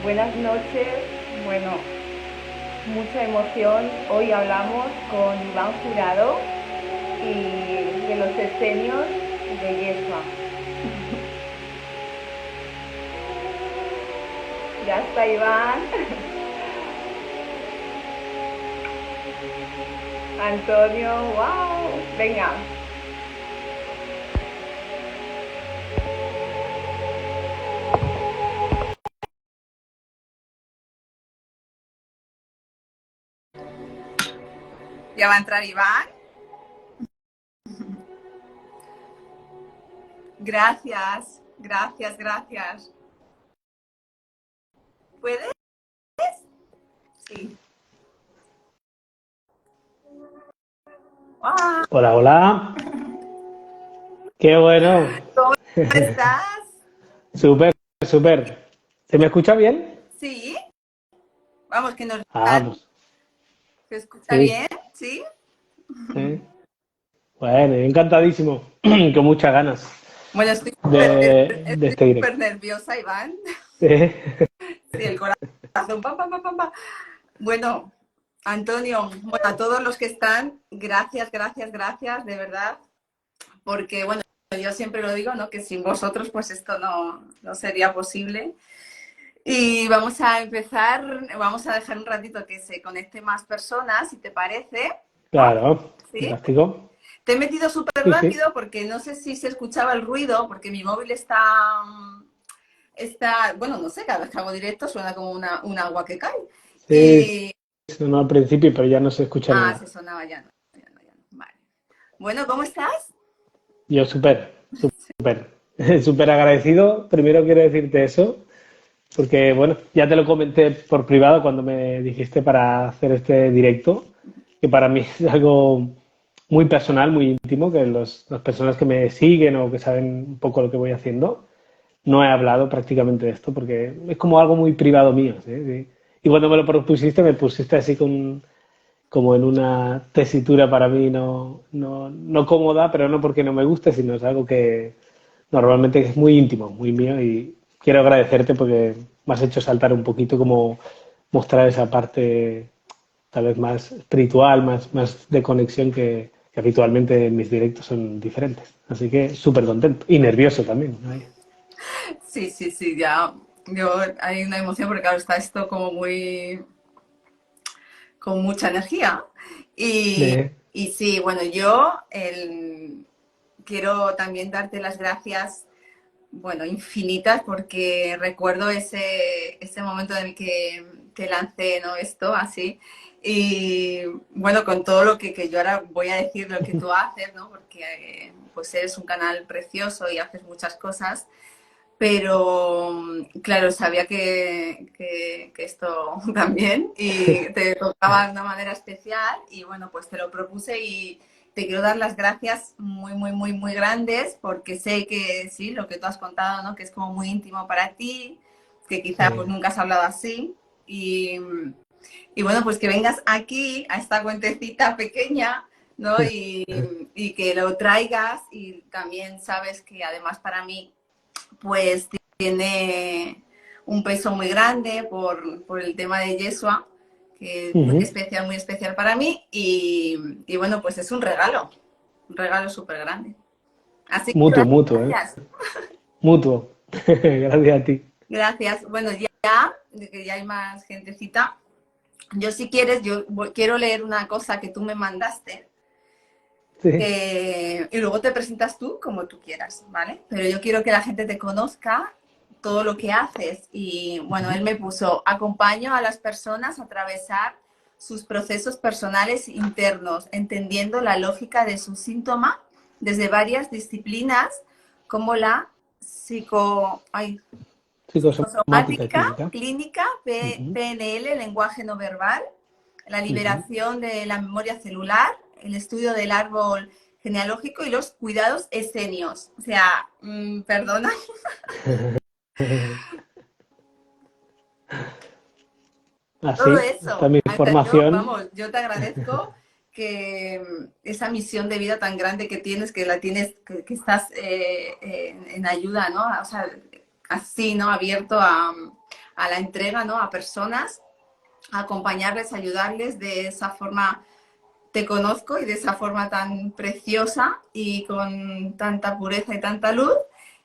Buenas noches. Bueno, mucha emoción. Hoy hablamos con Iván Jurado y de los esenios de Yeshua. Ya está Iván. Antonio, wow. Venga. Ya va a entrar Iván. Gracias, gracias, gracias. ¿Puedes? Sí. ¡Ah! Hola, hola. Qué bueno. ¿Cómo estás? Súper, súper. ¿Se me escucha bien? Sí. Vamos, que nos Ah, pues se escucha sí. bien, ¿sí? ¿Eh? Bueno, encantadísimo. Con muchas ganas Bueno, estoy de este súper directo. nerviosa, Iván. Sí. Sí, el corazón. Pam, pam, pam, pam, pam. Bueno, Antonio, bueno, a todos los que están, gracias, gracias, gracias, de verdad. Porque, bueno, yo siempre lo digo, ¿no? Que sin vosotros, pues esto no sería posible. Y vamos a empezar, vamos a dejar un ratito que se conecte más personas, si te parece, ¿no? Claro, ¿Sí? fantástico. Te he metido súper Sí, sí. rápido porque no sé si se escuchaba el ruido, porque mi móvil está, bueno, no sé, cada vez que hago directo suena como un agua que cae. Sí, Y, sonó al principio, pero ya no se escucha se nada. sonaba ya, no, ya no, ya no. Vale. Bueno, ¿cómo estás? Yo súper, súper, súper agradecido. Primero quiero decirte eso, porque bueno, ya te lo comenté por privado cuando me dijiste para hacer este directo, que para mí es algo muy personal, muy íntimo, que las personas que me siguen o que saben un poco lo que voy haciendo, no he hablado prácticamente de esto porque es como algo muy privado mío, ¿sí? Sí. Y cuando me lo propusiste, me pusiste así como en una tesitura para mí no cómoda, pero no porque no me guste, sino es algo que normalmente es muy íntimo, muy mío y quiero agradecerte porque me has hecho saltar un poquito como mostrar esa parte tal vez más espiritual, más de conexión que habitualmente en mis directos son diferentes. Así que súper contento y nervioso también. ¿No? Sí, sí, sí, ya. Yo, hay una emoción porque claro, está esto como muy, con mucha energía. Y, De, y sí, bueno, yo quiero también darte las gracias, bueno, infinitas, porque recuerdo ese momento en el que te lancé, ¿no? Esto así. Y bueno, con todo lo que yo ahora voy a decir lo que tú haces, ¿no? Porque pues eres un canal precioso y haces muchas cosas. Pero claro, sabía que esto también y te tocaba de una manera especial y bueno, pues te lo propuse y te quiero dar las gracias muy, muy, muy, muy grandes porque sé que sí, lo que tú has contado, ¿no? Que es como muy íntimo para ti, que quizá pues nunca has hablado así y bueno, pues que vengas aquí a esta cuentecita pequeña, ¿no? Y que lo traigas y también sabes que además para mí pues tiene un peso muy grande por el tema de Yeshua, que es muy especial para mí y bueno, pues es un regalo súper grande. Así que mutuo, mutuo, ¿eh? gracias, Mutuo. Gracias a ti. gracias. Bueno, ya, que ya hay más gentecita. Yo si quieres, quiero leer una cosa que tú me mandaste Sí. y luego te presentas tú como tú quieras, ¿vale? Pero yo quiero que la gente te conozca todo lo que haces. Y bueno, él me puso, acompaño a las personas a atravesar sus procesos personales internos, entendiendo la lógica de su síntoma desde varias disciplinas como la Psicosomática y psicosomática, clínica. clínica, Ujú. PNL, lenguaje no verbal, la Ujú. liberación de la memoria celular, el estudio del árbol genealógico y los cuidados escenios. O sea, perdona, todo Así, esta eso. mi O sea, formación. vamos, yo te agradezco que esa misión de vida tan grande que tienes, que la tienes, que estás en ayuda, ¿no? O sea, así, ¿no? Abierto a la entrega, ¿no? A personas, a acompañarles, ayudarles de esa forma. Te conozco y de esa forma tan preciosa y con tanta pureza y tanta luz.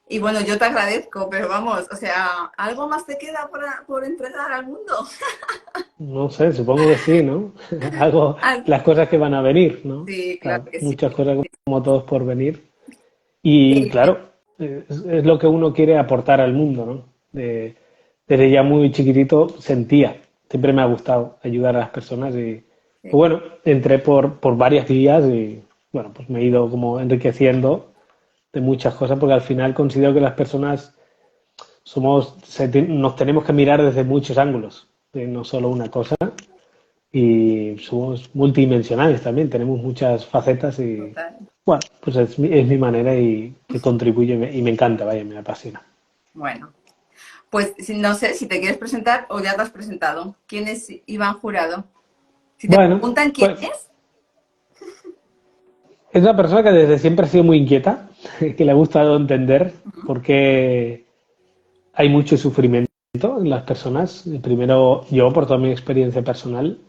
Y bueno, yo te agradezco, pero vamos, o sea, ¿algo más te queda por entregar al mundo? No sé, supongo que sí, ¿no? Algo, Al- las cosas que van a venir, ¿no? Sí, claro Claro, que sí. muchas cosas como todos por venir. Y Eh, claro, es lo que uno quiere aportar al mundo, ¿no? Desde ya muy chiquitito sentía, siempre me ha gustado ayudar a las personas y pues sí, bueno, entré por varias vías y bueno, pues me he ido como enriqueciendo de muchas cosas porque al final considero que las personas nos tenemos que mirar desde muchos ángulos, no solo una cosa y somos multidimensionales también, tenemos muchas facetas y total. bueno, pues es mi manera y que contribuye y me encanta, vaya, me apasiona. Bueno, pues no sé si te quieres presentar o ya te has presentado. ¿Quién es Iván Jurado? Si te Bueno, preguntan quién pues es, es una persona que desde siempre ha sido muy inquieta, que le ha gustado entender porque hay mucho sufrimiento en las personas. Primero yo por toda mi experiencia personal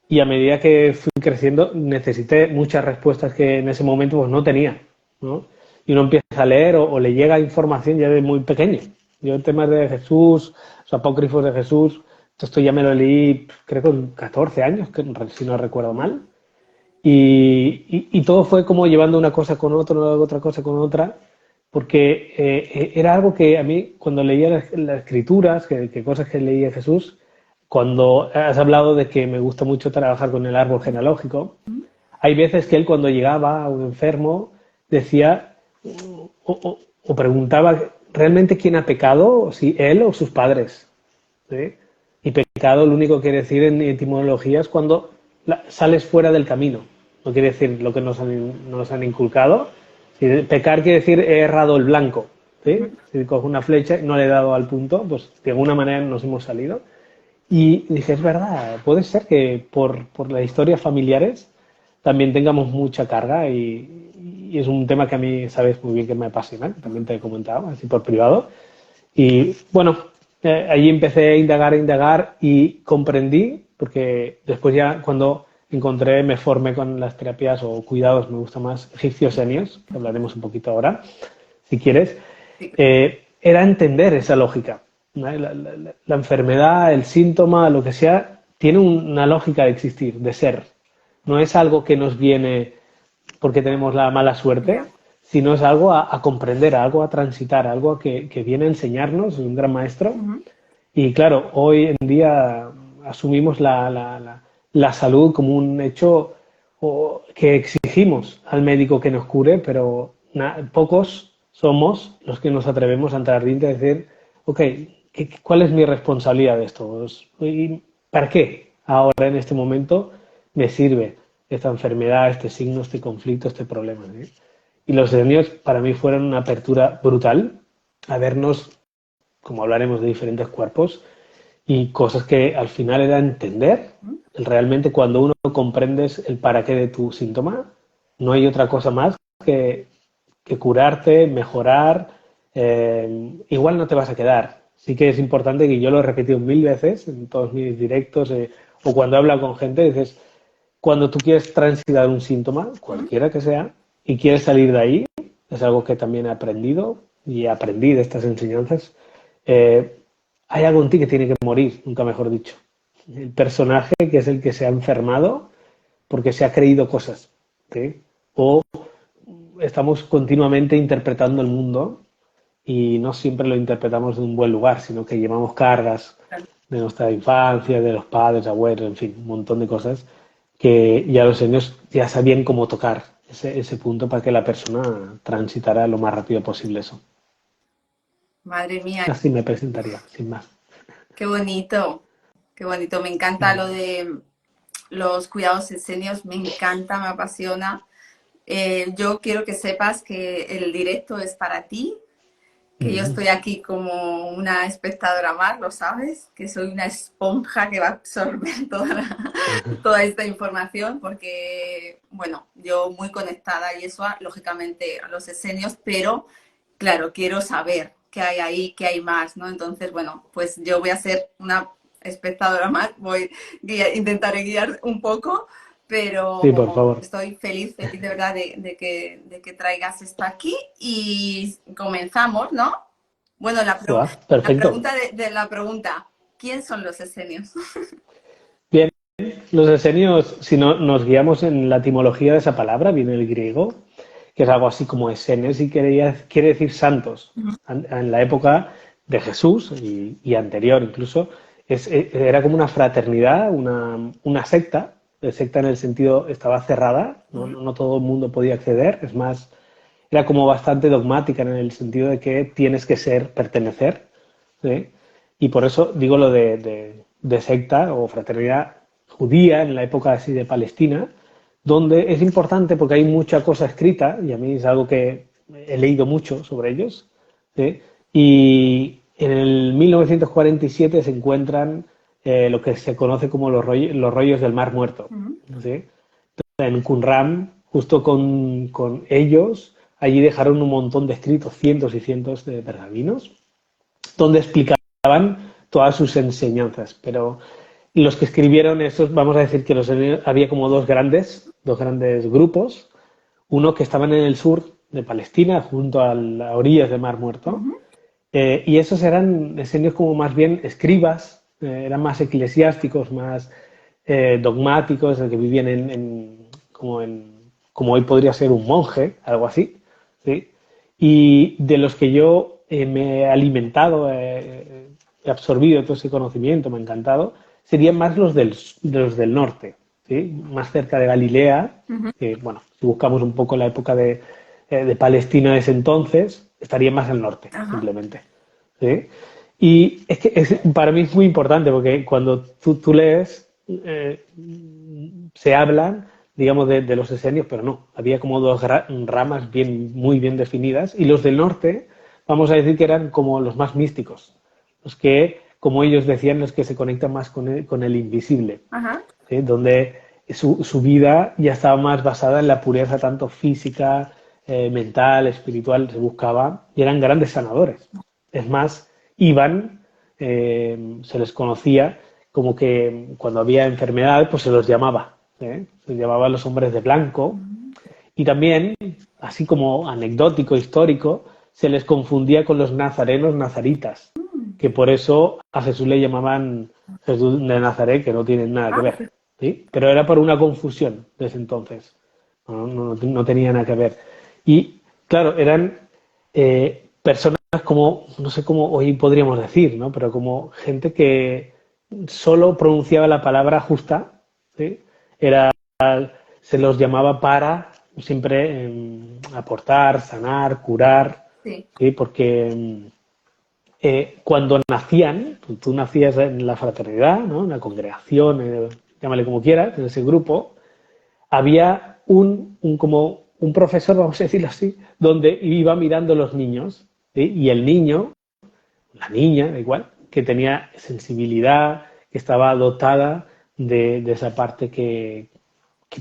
y a medida que fui creciendo necesité muchas respuestas que en ese momento pues no tenía, ¿no? Y uno empieza a leer o le llega información ya de muy pequeño. Yo en temas de Jesús, los apócrifos de Jesús, esto ya me lo leí creo con 14 años, que si no recuerdo mal. Y todo fue como llevando una cosa con otra, otra cosa con otra, porque era algo que a mí, cuando leía las escrituras, que cosas que leía Jesús, cuando has hablado de que me gusta mucho trabajar con el árbol genealógico, hay veces que él cuando llegaba a un enfermo decía o preguntaba realmente quién ha pecado, si él o sus padres. ¿Sí? Y pecado lo único que quiere decir en etimología es cuando sales fuera del camino. No quiere decir lo que nos han inculcado. Si pecar quiere decir he errado el blanco. ¿Sí? Si cojo una flecha y no le he dado al punto, pues de alguna manera nos hemos salido. Y dije, es verdad, puede ser que por las historias familiares también tengamos mucha carga y es un tema que a mí sabes muy bien que me apasiona, también te he comentado, así por privado. Y bueno, allí empecé a indagar y comprendí, porque después ya cuando encontré, me formé con las terapias o cuidados, me gusta más egipcios-senios, que hablaremos un poquito ahora, si quieres, sí, era entender esa lógica. ¿No? La enfermedad, el síntoma, lo que sea, tiene una lógica de existir, de ser. No es algo que nos viene porque tenemos la mala suerte, ya. sino es algo a comprender, algo a transitar, algo que viene a enseñarnos, es un gran maestro. Ujú. Y claro, hoy en día asumimos la salud como un hecho que exigimos al médico que nos cure, pero pocos somos los que nos atrevemos a entrar dentro y decir, ok, ¿cuál es mi responsabilidad de esto? ¿Y para qué ahora en este momento me sirve esta enfermedad, este signo, este conflicto, este problema? ¿Eh? Y los niños para mí fueron una apertura brutal a vernos, como hablaremos de diferentes cuerpos, y cosas que al final era entender. Realmente cuando uno comprendes el para qué de tu síntoma, no hay otra cosa más que, que curarte, mejorar. Igual no te vas a quedar. Sí que es importante, que yo lo he repetido 1000 veces en todos mis directos o cuando hablo con gente, dices, cuando tú quieres transitar un síntoma, cualquiera que sea, y quieres salir de ahí, es algo que también he aprendido y aprendí de estas enseñanzas, eh, hay algo en ti que tiene que morir, nunca mejor dicho. El personaje que es el que se ha enfermado porque se ha creído cosas, ¿sí? O estamos continuamente interpretando el mundo y no siempre lo interpretamos de un buen lugar, sino que llevamos cargas de nuestra infancia, de los padres, abuelos, en fin, un montón de cosas que ya los años ya sabían cómo tocar ese punto para que la persona transitara lo más rápido posible eso. Madre mía, Así me presentaría, sin más. qué bonito, qué bonito. Me encanta lo de los cuidados escénicos, me encanta, me apasiona. Yo quiero que sepas que el directo es para ti, que yo Mm. estoy aquí como una espectadora más, lo sabes, que soy una esponja que va a absorber toda esta información, porque, bueno, yo muy conectada y eso, lógicamente, a los escenios, pero, claro, quiero saber, qué hay ahí, qué hay más, ¿no? Entonces, bueno, pues yo voy a ser una espectadora más, intentaré guiar un poco, Sí, por pero favor. estoy feliz, feliz de verdad de que traigas esto aquí y comenzamos, ¿no? Bueno, Va, la perfecto. pregunta de la pregunta, ¿quién son los esenios? Bien, los esenios, si no, nos guiamos en la etimología de esa palabra, viene del griego, que es algo así como esenios y quiere decir santos. En la época de Jesús y anterior incluso, era como una fraternidad, una secta, secta en el sentido estaba cerrada, no todo el mundo podía acceder, es más, era como bastante dogmática en el sentido de que tienes que pertenecer, ¿sí? Y por eso digo lo de secta o fraternidad judía en la época así de Palestina, donde es importante porque hay mucha cosa escrita, y a mí es algo que he leído mucho sobre ellos, ¿sí? Y en el 1947 se encuentran lo que se conoce como los rollos del Mar Muerto, ¿sí? En Qumran, justo con ellos, allí dejaron un montón de escritos, cientos y cientos de pergaminos, donde explicaban todas sus enseñanzas. Pero los que escribieron esos, vamos a decir que había como dos grandes grupos, uno que estaban en el sur de Palestina, junto a las orillas del Mar Muerto, y esos eran esenios como más bien escribas, eran más eclesiásticos, más dogmáticos, que vivían como hoy podría ser un monje, algo así, ¿sí? Y de los que yo me he alimentado, he absorbido todo ese conocimiento, me ha encantado, serían más los del norte, ¿sí? Más cerca de Galilea, que, bueno, si buscamos un poco la época de Palestina de ese entonces, estaría más al norte, Ajá. simplemente. ¿Sí? Y es que para mí es muy importante porque cuando tú lees, se hablan, digamos, de los esenios, pero no, había como dos ramas muy bien definidas y los del norte, vamos a decir que eran como los más místicos, los que, como ellos decían, los que se conectan más con el invisible, Ajá. ¿sí? Donde su vida ya estaba más basada en la pureza tanto física, mental, espiritual, se buscaba, y eran grandes sanadores. Es más, iban, se les conocía como que cuando había enfermedad, pues se los llamaba, ¿eh? Se les llamaba a los hombres de blanco, y también, así como anecdótico, histórico, se les confundía con los nazarenos nazaritas, que por eso a Jesús le llamaban Jesús de Nazaret, que no tienen nada que ver, ¿sí? Pero era por una confusión desde entonces, no tenía nada que ver. Y claro, eran personas como, no sé cómo hoy podríamos decir, ¿no? Pero como gente que solo pronunciaba la palabra justa, ¿sí? Era, se los llamaba para siempre aportar, sanar, curar, Sí. ¿sí? Porque cuando nacían, tú nacías en la fraternidad, ¿no? En la congregación, llámale como quieras, en ese grupo, había como un profesor, vamos a decirlo así, donde iba mirando los niños, ¿sí? Y el niño, la niña, da igual, que tenía sensibilidad, que estaba dotada de esa parte que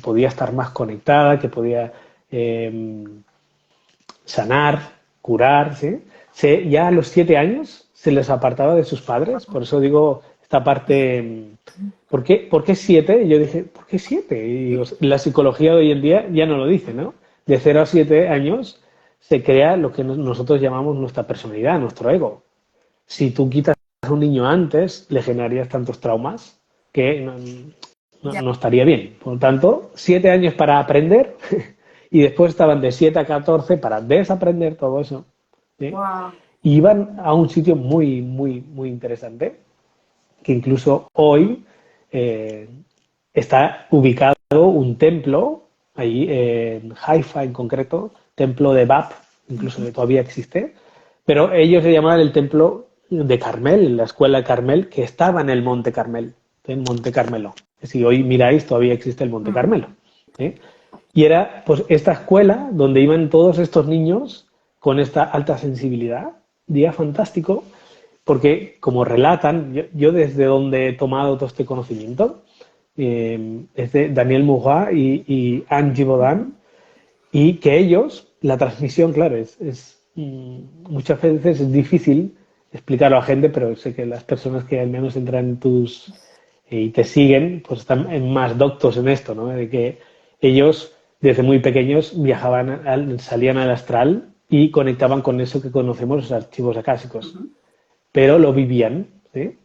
podía estar más conectada, que podía sanar, curar, ¿sí? Ya a los 7 años se les apartaba de sus padres, por eso digo esta parte, por qué 7? Y yo dije, ¿por qué 7? Y digo, la psicología de hoy en día ya no lo dice, ¿no? De 0 a 7 años se crea lo que nosotros llamamos nuestra personalidad, nuestro ego. Si tú quitas a un niño antes, le generarías tantos traumas que Ya. no estaría bien. Por lo tanto, 7 años para aprender y después estaban de 7 a 14 para desaprender todo eso. ¿Sí? Wow. Y iban a un sitio muy, muy, muy interesante, que incluso hoy eh, está ubicado un templo, ahí en Haifa en concreto, templo de Bab, incluso que todavía existe, pero ellos se llamaban el templo de Carmel, la escuela de Carmel, que estaba en el Monte Carmel, en Monte Carmelo. Si hoy miráis, todavía existe el Monte Carmelo. ¿Sí? Y era pues esta escuela donde iban todos estos niños con esta alta sensibilidad, día fantástico, porque como relatan, yo desde donde he tomado todo este conocimiento, es de Daniel Mourat y Anne Givaudan, y que ellos, la transmisión, claro, muchas veces es difícil explicarlo a gente, pero sé que las personas que al menos entran en tus y te siguen, pues están más doctos en esto, ¿no? De que ellos desde muy pequeños viajaban, salían al astral y conectaban con eso que conocemos los archivos acásicos, pero lo vivían, ¿sí?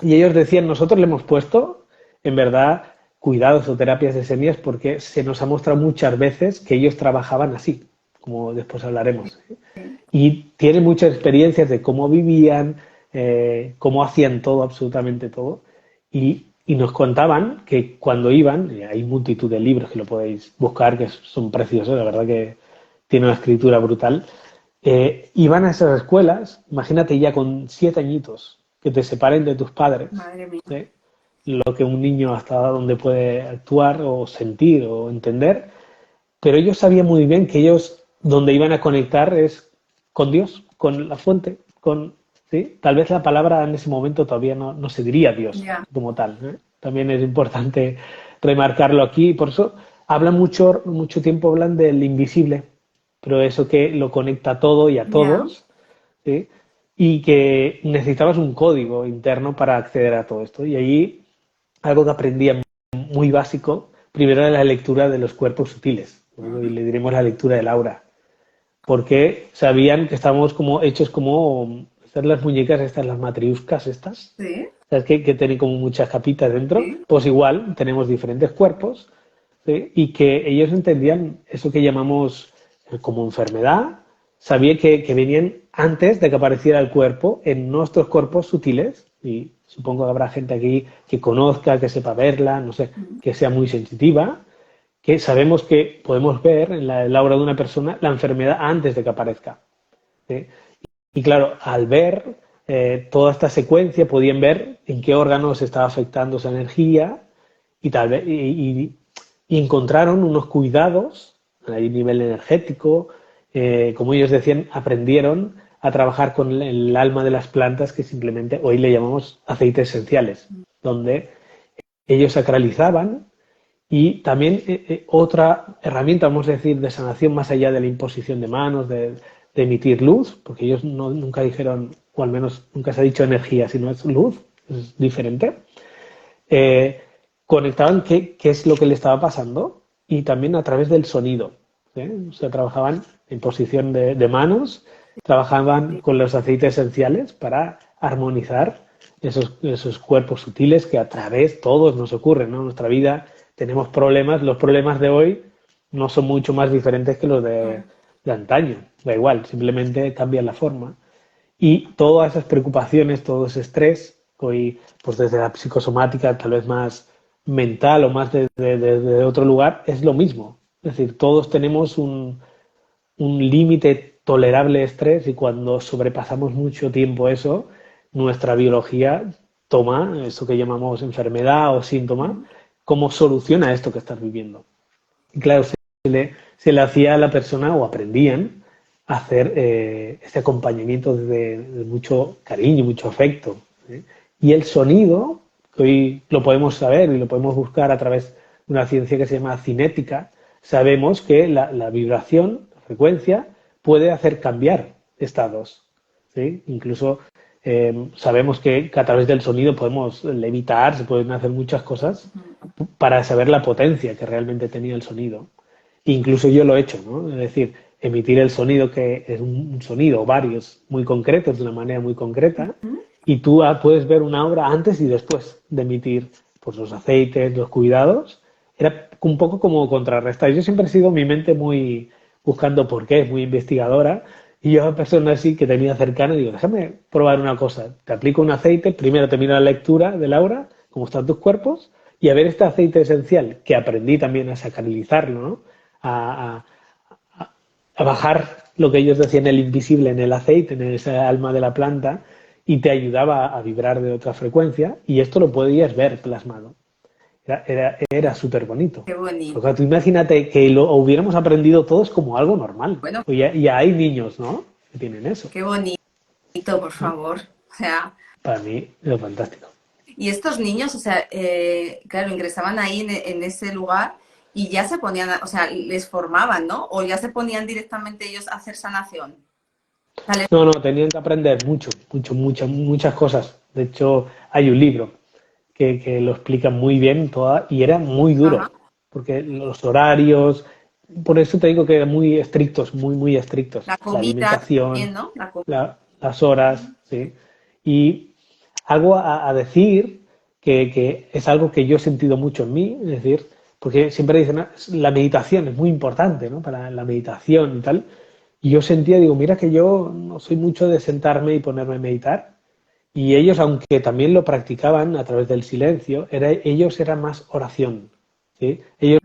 Y ellos decían, nosotros le hemos puesto, en verdad, cuidados o terapias de señas porque se nos ha mostrado muchas veces que ellos trabajaban así, como después hablaremos. Y tienen muchas experiencias de cómo vivían, cómo hacían todo, absolutamente todo. Y nos contaban que cuando iban, y hay multitud de libros que lo podéis buscar, que son preciosos, la verdad que tiene una escritura brutal, iban a esas escuelas, imagínate ya con 7 añitos, que te separen de tus padres, Madre mía. ¿sí? Lo que un niño hasta donde puede actuar o sentir o entender, pero ellos sabían muy bien que ellos donde iban a conectar es con Dios, con la fuente, con, ¿sí? Tal vez la palabra en ese momento todavía no se diría Dios Ya. como tal, ¿eh? También es importante remarcarlo aquí, por eso hablan mucho tiempo hablan del invisible, pero eso que lo conecta todo y a Ya. todos, ¿sí? Y que necesitabas un código interno para acceder a todo esto. Y allí algo que aprendía muy básico, primero era la lectura de los cuerpos sutiles, ¿no? Y le diremos la lectura del aura, porque sabían que estábamos como hechos como estas las muñecas, estas las matriuscas estas, Sí, ¿sabes? Que tienen como muchas capitas dentro, sí. pues igual tenemos diferentes cuerpos, ¿sí? Y que ellos entendían eso que llamamos como enfermedad, sabía que venían antes de que apareciera el cuerpo en nuestros cuerpos sutiles, y supongo que habrá gente aquí que conozca, que sepa verla, no sé, que sea muy sensitiva, que sabemos que podemos ver en el aura de una persona la enfermedad antes de que aparezca, ¿sí? Y claro, al ver toda esta secuencia podían ver en qué órganos estaba afectando esa energía y tal vez y encontraron unos cuidados a nivel energético, como ellos decían, aprendieron a trabajar con el alma de las plantas que simplemente hoy le llamamos aceites esenciales, donde ellos sacralizaban y también otra herramienta, vamos a decir, de sanación más allá de la imposición de manos, de emitir luz, porque ellos nunca dijeron, o al menos nunca se ha dicho energía, sino es luz, es diferente. Eh, Conectaban qué es lo que le estaba pasando y también a través del sonido, ¿eh? O sea, trabajaban en posición de manos, trabajaban con los aceites esenciales para armonizar esos cuerpos sutiles que a través todos nos ocurren, ¿no? En nuestra vida tenemos problemas, los problemas de hoy no son mucho más diferentes que los de antaño, da igual, simplemente cambian la forma. Y todas esas preocupaciones, todo ese estrés, hoy pues desde la psicosomática tal vez más mental o más de otro lugar, es lo mismo. Es decir, todos tenemos un límite tolerable de estrés y cuando sobrepasamos mucho tiempo eso, nuestra biología toma eso que llamamos enfermedad o síntoma como solución a esto que estás viviendo. Y claro, se le hacía a la persona o aprendían a hacer este acompañamiento de mucho cariño, mucho afecto, ¿eh? Y el sonido, que hoy lo podemos saber y lo podemos buscar a través de una ciencia que se llama cinética, sabemos que la vibración, la frecuencia, puede hacer cambiar estados, ¿sí? Incluso sabemos que a través del sonido podemos levitar, se pueden hacer muchas cosas para saber la potencia que realmente tenía el sonido. Incluso yo lo he hecho, ¿no? Es decir, emitir el sonido que es un sonido, varios muy concretos, de una manera muy concreta, y tú puedes ver una obra antes y después de emitir pues, los aceites, los cuidados. Era un poco como contrarrestar. Yo siempre he sido mi mente muy buscando por qué, muy investigadora, y yo a personas así que tenía cercana digo, déjame probar una cosa. Te aplico un aceite, primero te miro la lectura del aura, cómo están tus cuerpos, y a ver este aceite esencial, que aprendí también a sacralizarlo, ¿no? A, a bajar lo que ellos decían el invisible en el aceite, en esa alma de la planta, y te ayudaba a vibrar de otra frecuencia, y esto lo podías ver plasmado. Era súper bonito. Qué bonito. Porque tú imagínate que lo hubiéramos aprendido todos como algo normal. Bueno, Pues ya hay niños, ¿no? Que tienen eso. qué bonito, por favor. O sea, Para mí es fantástico. y estos niños, o sea, claro, ingresaban ahí en ese lugar y ya se ponían, o sea, les formaban, ¿no? O ya se ponían directamente ellos a hacer sanación. Vale. No, tenían que aprender muchas cosas. De hecho, hay un libro que lo explica muy bien y era muy Ajá. duro, porque los horarios, por eso te digo que eran muy estrictos, muy estrictos. La La comida alimentación, también, ¿no? La comida. las horas, ¿sí? Y algo a decir que es algo que yo he sentido mucho en mí, es decir, porque siempre dicen, "Ah, la meditación es muy importante, ¿no? Para la meditación y tal". Y yo sentía, digo, mira que yo no soy mucho de sentarme y ponerme a meditar. Y ellos, aunque también lo practicaban a través del silencio, ellos eran más oración, ¿sí? Ellos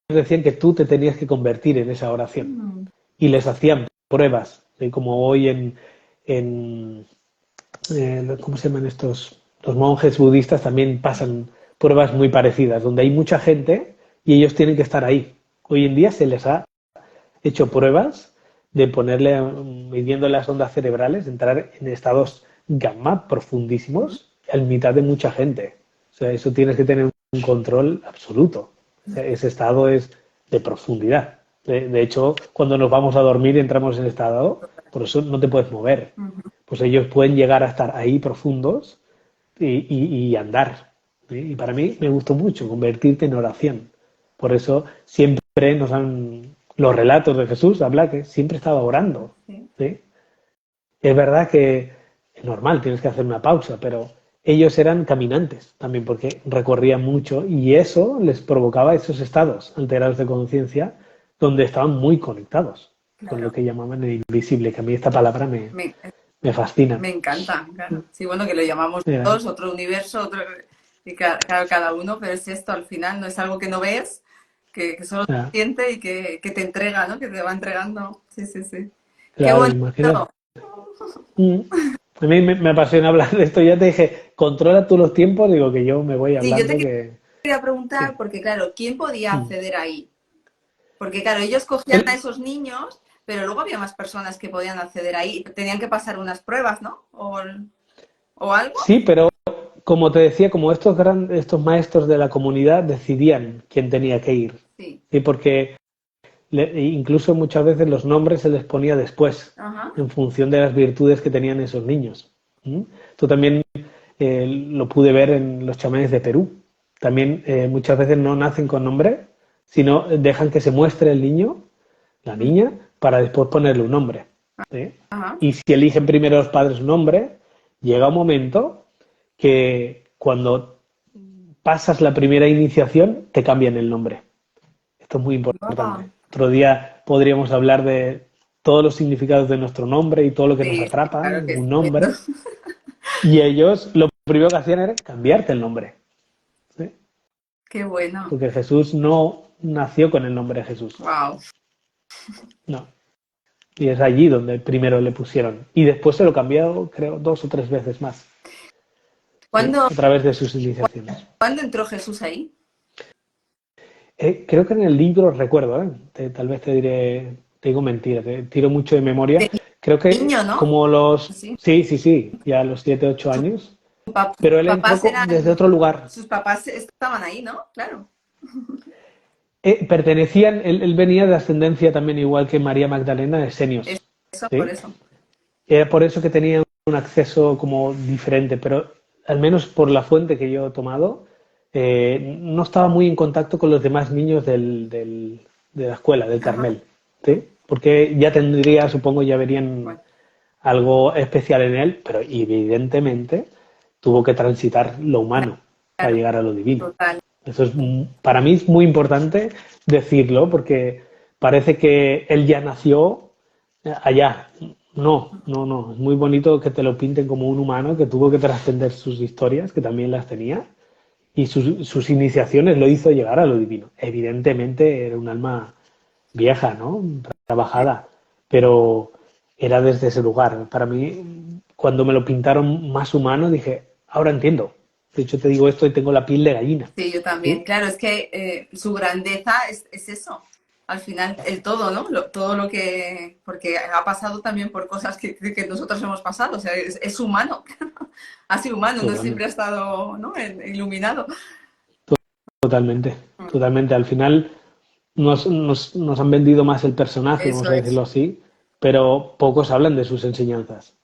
decían que tú te tenías que convertir en esa oración. Mm. Y les hacían pruebas, ¿sí? Como hoy en ¿cómo se llaman estos? Los monjes budistas también pasan pruebas muy parecidas, donde hay mucha gente y ellos tienen que estar ahí. Hoy en día se les ha hecho pruebas de ponerle, midiendo las ondas cerebrales, entrar en estados gamma profundísimos en mitad de mucha gente. O sea, eso tienes que tener un control absoluto. O sea, ese estado es de profundidad. De hecho, cuando nos vamos a dormir entramos en estado, por eso no te puedes mover. Ujú. Pues ellos pueden llegar a estar ahí profundos y andar. ¿Sí? Y para mí me gustó mucho convertirte en oración. Por eso siempre los relatos de Jesús habla que siempre estaba orando. Sí. ¿Sí? Es verdad que es normal, tienes que hacer una pausa, pero ellos eran caminantes también porque recorrían mucho y eso les provocaba esos estados alterados de conciencia donde estaban muy conectados con lo Claro. que llamaban el invisible, que a mí esta palabra Me, me fascina. me encanta, claro. Sí, bueno, que lo llamamos Mira, todos, otro universo, otro, y claro, cada uno, pero es esto al final, no es algo que no ves, que solo mira, se siente y que te entrega, ¿no? Que te va entregando. Sí, sí, sí. Qué claro, imagínate. bonito. Mm. A mí me apasiona hablar de esto. Ya te dije, controla tú los tiempos, digo que yo me voy Sí, yo te hablando que... quería preguntar, Sí. porque claro, ¿quién podía Mm. acceder ahí? Porque claro, ellos cogían a El- esos niños, pero luego había más personas que podían acceder ahí. Tenían que pasar unas pruebas, ¿no? O algo. sí, pero como te decía, como estos maestros de la comunidad decidían quién tenía que ir. Sí. ¿Sí? Porque incluso muchas veces los nombres se les ponía después, Ajá. en función de las virtudes que tenían esos niños. ¿Mm? Esto también lo pude ver en los chamanes de Perú. También muchas veces no nacen con nombre, sino dejan que se muestre el niño, la niña, para después ponerle un nombre. ¿Sí? Ajá. Y si eligen primero los padres un nombre, llega un momento que cuando pasas la primera iniciación, te cambian el nombre. Esto es muy importante. Wow. Otro día podríamos hablar de todos los significados de nuestro nombre y todo lo que nos Sí, sí, atrapa claro que en un estupendo. nombre. Y ellos lo primero que hacían era cambiarte el nombre. ¿Sí? Qué bueno. Porque Jesús no nació con el nombre de Jesús. Wow. No. Y es allí donde primero le pusieron. Y después se lo cambió, creo, 2 o 3 veces más. ¿Sí? ¿Cuándo, A través de sus iniciaciones. ¿cuándo entró Jesús ahí? Creo que en el libro recuerdo, ¿eh? Tal vez te digo mentira, te tiro mucho de memoria. De Creo que niño, ¿no? como Sí. sí, ya a los 7, 8 años, Sus pero él entró papás desde eran, otro lugar. sus papás estaban ahí, ¿no? Claro. Pertenecían, él venía de ascendencia también igual que María Magdalena, esenios, Eso, por ¿sí? eso. Era por eso que tenía un acceso como diferente, pero al menos por la fuente que yo he tomado, no estaba muy en contacto con los demás niños de la escuela, del Ajá. Carmel, ¿sí? Porque ya tendría, supongo, ya verían Bueno, algo especial en él, pero evidentemente tuvo que transitar lo humano para claro, llegar a lo divino. total. Eso es, para mí es muy importante decirlo porque parece que él ya nació allá. No. Es muy bonito que te lo pinten como un humano que tuvo que trascender sus historias, que también las tenía, y sus iniciaciones lo hizo llegar a lo divino. Evidentemente era un alma vieja, ¿no? Trabajada, pero era desde ese lugar. Para mí, cuando me lo pintaron más humano, dije, ahora entiendo. De hecho, te digo esto y tengo la piel de gallina. Sí, yo también. ¿Sí? Claro, es que su grandeza es eso. Al final, el todo, ¿no? Todo lo que... Porque ha pasado también por cosas que nosotros hemos pasado. O sea, es humano. Ha sido humano, no siempre ha Totalmente. estado, ¿no? Iluminado. Totalmente. Mm. Totalmente. Al final nos han vendido más el personaje, vamos Eso a es. decirlo así, pero pocos hablan de sus enseñanzas,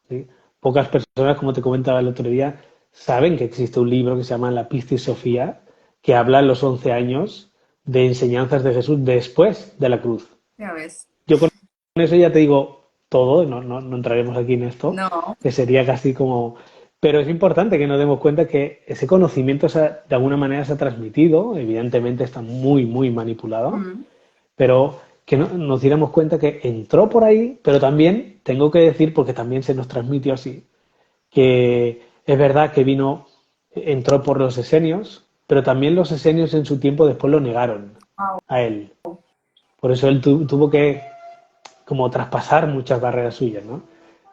¿sí? Pocas personas, como te comentaba el otro día, saben que existe un libro que se llama La Piscis Sofía, que habla en los 11 años de enseñanzas de Jesús después de la cruz. Ya ves. Yo con eso ya te digo todo, no entraremos aquí en esto, No. que sería casi como... Pero es importante que nos demos cuenta que ese conocimiento de alguna manera se ha transmitido, evidentemente está muy, muy manipulado, Mm. pero que nos diéramos cuenta que entró por ahí, pero también tengo que decir, porque también se nos transmitió así, que es verdad que entró por los esenios, pero también los esenios en su tiempo después lo negaron Wow. a él. Por eso él tuvo que como traspasar muchas barreras suyas, ¿no?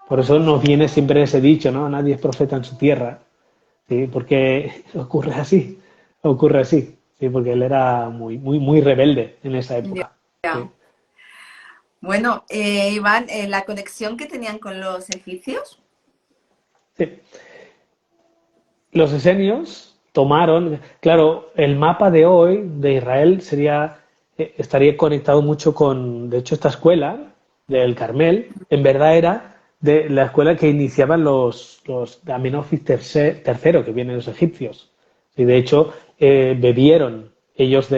Por eso nos viene siempre ese dicho, ¿no? Nadie es profeta en su tierra, ¿sí? Porque ocurre así, ¿sí? Porque él era muy, muy, muy rebelde en esa Ya. época, ¿sí? Bueno, Iván, la conexión que tenían con los egipcios. Sí. Los esenios tomaron, claro, el mapa de hoy de Israel estaría conectado mucho con, de hecho, esta escuela del Carmel, en verdad era de la escuela que iniciaban los Amenofis III, que vienen los egipcios. Y de hecho, bebieron ellos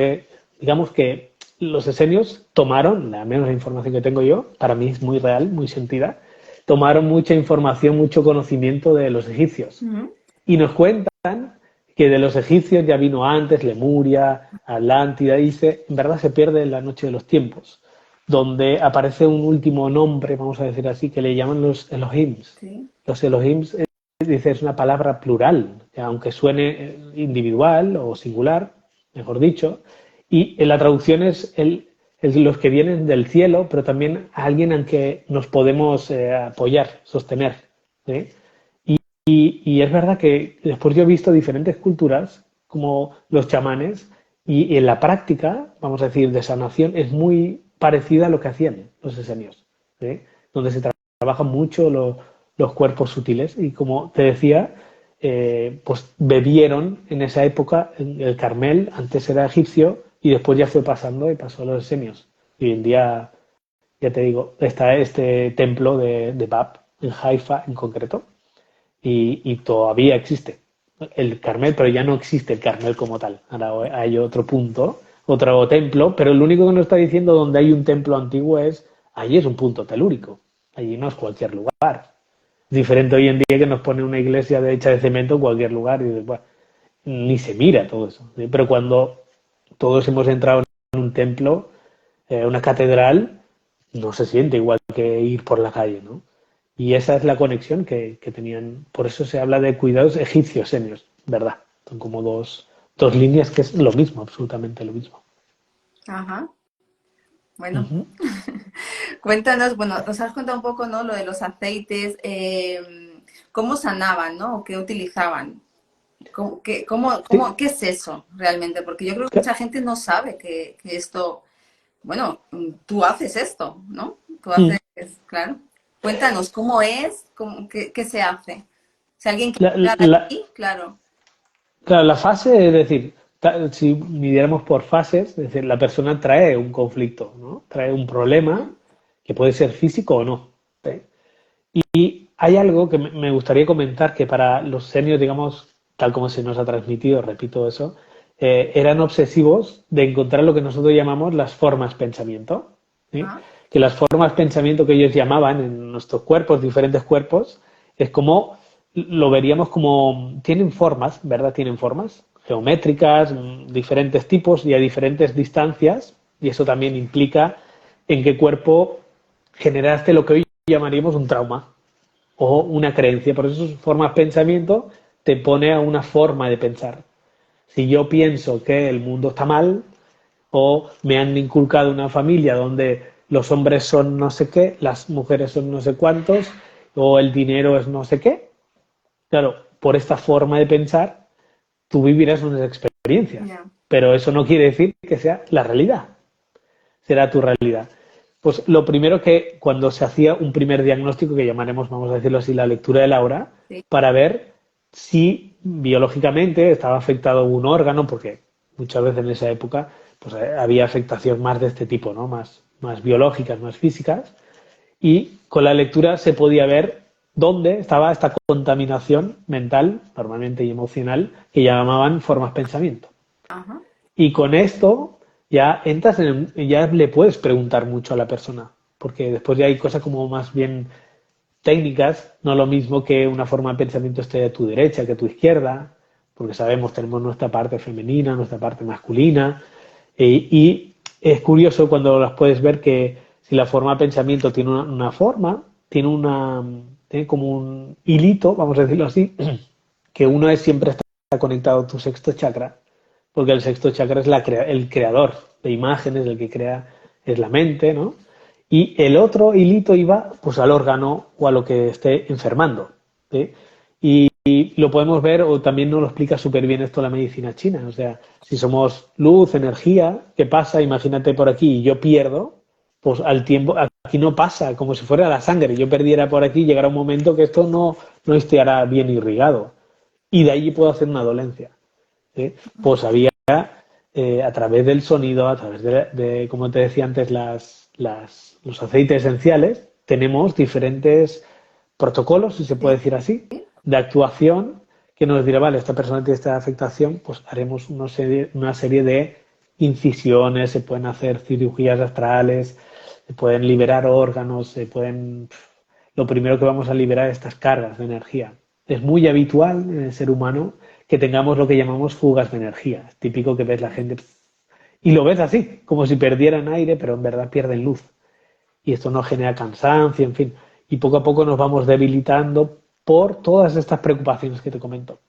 digamos que los esenios tomaron, al menos la información que tengo yo, para mí es muy real, muy sentida, tomaron mucha información, mucho conocimiento de los egipcios. Ujú. Y nos cuentan que de los egipcios ya vino antes Lemuria, Atlántida, dice, en verdad se pierde en la noche de los tiempos, donde aparece un último nombre, vamos a decir así, que le llaman los Elohims. Sí. Los Elohims, dice, es una palabra plural, aunque suene individual o singular, mejor dicho, y en la traducción es los que vienen del cielo, pero también alguien en que nos podemos apoyar, sostener, ¿sí? Y es verdad que después yo he visto diferentes culturas, como los chamanes, y en la práctica, vamos a decir, de sanación, es muy parecida a lo que hacían los esenios, ¿sí? Donde se trabajan mucho los cuerpos sutiles. Y como te decía, pues bebieron en esa época en el Carmel, antes era egipcio, y después ya fue pasando y pasó a los esenios. Y hoy en día, ya te digo, está este templo de Bab, en Haifa en concreto, y todavía existe el Carmel, pero ya no existe el Carmel como tal. Ahora hay otro punto, otro templo, pero lo único que nos está diciendo donde hay un templo antiguo allí es un punto telúrico, allí no es cualquier lugar. Diferente hoy en día que nos pone una iglesia hecha de cemento en cualquier lugar y después ni se mira todo eso. ¿Sí? Pero cuando todos hemos entrado en un templo, una catedral, no se siente igual que ir por la calle, ¿no? Y esa es la conexión que tenían. Por eso se habla de cuidados egipcios senios, ¿verdad? Son como dos líneas que es lo mismo, absolutamente lo mismo. Ajá. Bueno, Ujú. cuéntanos, bueno, nos has contado un poco, ¿no? Lo de los aceites, cómo sanaban, ¿no? O qué utilizaban. Sí, ¿Qué es eso realmente? Porque yo creo que mucha gente no sabe que esto, bueno, tú haces esto, ¿no? Tú haces, claro. Cuéntanos, ¿cómo es? ¿Qué se hace? Si alguien quiere la, entrar la, aquí, claro. claro, la fase, es decir, si midiéramos por fases, es decir, la persona trae un conflicto, ¿no? Trae un problema Ujú. que puede ser físico o no. ¿Sí? Y hay algo que me gustaría comentar que para los seniors, digamos, tal como se nos ha transmitido, repito eso, eran obsesivos de encontrar lo que nosotros llamamos las formas pensamiento. ¿Sí? Ah, Que las formas pensamiento que ellos llamaban en nuestros cuerpos, diferentes cuerpos, es como lo veríamos como tienen formas, ¿verdad? Tienen formas geométricas, diferentes tipos y a diferentes distancias, y eso también implica en qué cuerpo generaste lo que hoy llamaríamos un trauma o una creencia. Por eso formas pensamiento te pone a una forma de pensar. Si yo pienso que el mundo está mal o me han inculcado una familia donde los hombres son no sé qué, las mujeres son no sé cuántos o el dinero es no sé qué, claro, por esta forma de pensar tú vivirás unas experiencias. ya. Pero eso no quiere decir que sea la realidad, será tu realidad. Pues lo primero que cuando se hacía un primer diagnóstico, que llamaremos, vamos a decirlo así, la lectura de Laura, Sí. para ver si biológicamente estaba afectado un órgano, porque muchas veces en esa época pues había afectación más de este tipo, ¿no? Más biológicas, más físicas, y con la lectura se podía ver dónde estaba esta contaminación mental, normalmente y emocional, que llamaban formas pensamiento. Ajá. Y con esto ya entras ya le puedes preguntar mucho a la persona, porque después ya hay cosas como más bien técnicas, no lo mismo que una forma de pensamiento esté a tu derecha que a tu izquierda, porque sabemos, tenemos nuestra parte femenina, nuestra parte masculina, y es curioso cuando las puedes ver que si la forma de pensamiento tiene una forma, tiene como un hilito, vamos a decirlo así, que uno es siempre está conectado a tu sexto chakra, porque el sexto chakra es el creador de imágenes, el que crea es la mente, ¿no? Y el otro hilito iba pues al órgano o a lo que esté enfermando, ¿sí? Y lo podemos ver, o también nos lo explica súper bien esto la medicina china. O sea, si somos luz, energía, ¿qué pasa? Imagínate por aquí y yo pierdo, pues al tiempo, aquí no pasa, como si fuera la sangre. Yo perdiera por aquí, llegará un momento que esto no estará bien irrigado. Y de allí puedo hacer una dolencia. ¿Sí? Pues había, a través del sonido, a través como te decía antes, los aceites esenciales, tenemos diferentes protocolos, si se puede decir así, de actuación que nos dirá, vale, esta persona tiene esta afectación, pues haremos una serie de incisiones, se pueden hacer cirugías astrales, se pueden liberar órganos, lo primero que vamos a liberar es estas cargas de energía. Es muy habitual en el ser humano que tengamos lo que llamamos fugas de energía. Es típico que ves la gente y lo ves así, como si perdieran aire, pero en verdad pierden luz. Y esto nos genera cansancio, en fin. Y poco a poco nos vamos debilitando por todas estas preocupaciones que te comento.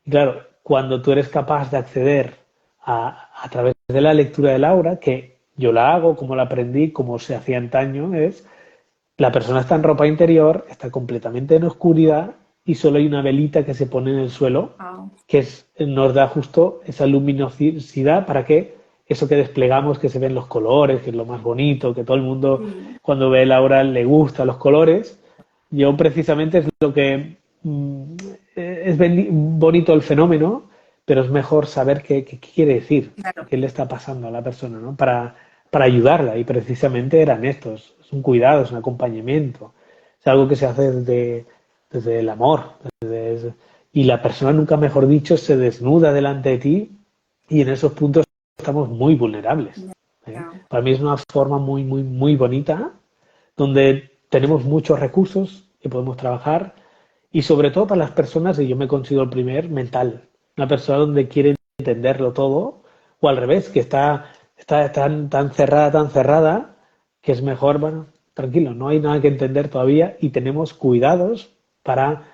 Y claro, cuando tú eres capaz de acceder a través de la lectura del aura, que yo la hago, como la aprendí, como se hacía antaño, es la persona está en ropa interior, está completamente en oscuridad y solo hay una velita que se pone en el suelo, Wow. que nos da justo esa luminosidad para que eso que desplegamos, que se ven los colores, que es lo más bonito, que todo el mundo cuando ve la aura le gusta los colores. Yo precisamente es lo que es bonito el fenómeno, pero es mejor saber qué quiere decir, Claro. qué le está pasando a la persona, ¿no? Para ayudarla. Y precisamente eran estos. Es un cuidado, es un acompañamiento. Es algo que se hace desde el amor. Y la persona, nunca mejor dicho, se desnuda delante de ti y en esos puntos estamos muy vulnerables. ¿Eh? Para mí es una forma muy, muy, muy bonita donde tenemos muchos recursos que podemos trabajar y sobre todo para las personas, y yo me considero el primer, mental. Una persona donde quiere entenderlo todo o al revés, que está tan cerrada, que es mejor, bueno, tranquilo, no hay nada que entender todavía y tenemos cuidados para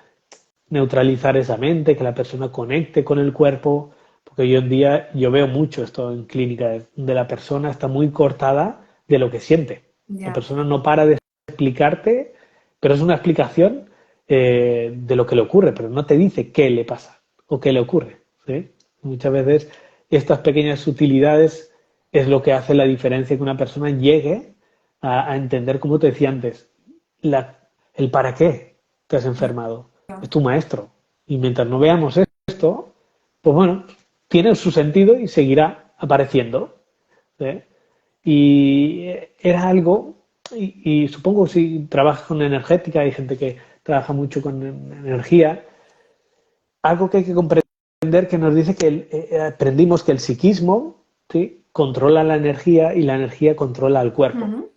neutralizar esa mente, que la persona conecte con el cuerpo, porque hoy en día yo veo mucho esto en clínica, donde la persona está muy cortada de lo que siente. La persona no para de explicarte, pero es una explicación de lo que le ocurre, pero no te dice qué le pasa o qué le ocurre. ¿Sí? Muchas veces estas pequeñas sutilidades es lo que hace la diferencia que una persona llegue a entender, como te decía antes, el para qué te has enfermado. Es tu maestro. Y mientras no veamos esto, pues bueno, tiene su sentido y seguirá apareciendo. ¿Sí? Y era algo, y supongo si trabajas con energética, hay gente que trabaja mucho con energía, algo que hay que comprender que nos dice que aprendimos que el psiquismo, ¿sí?, controla la energía y la energía controla al cuerpo.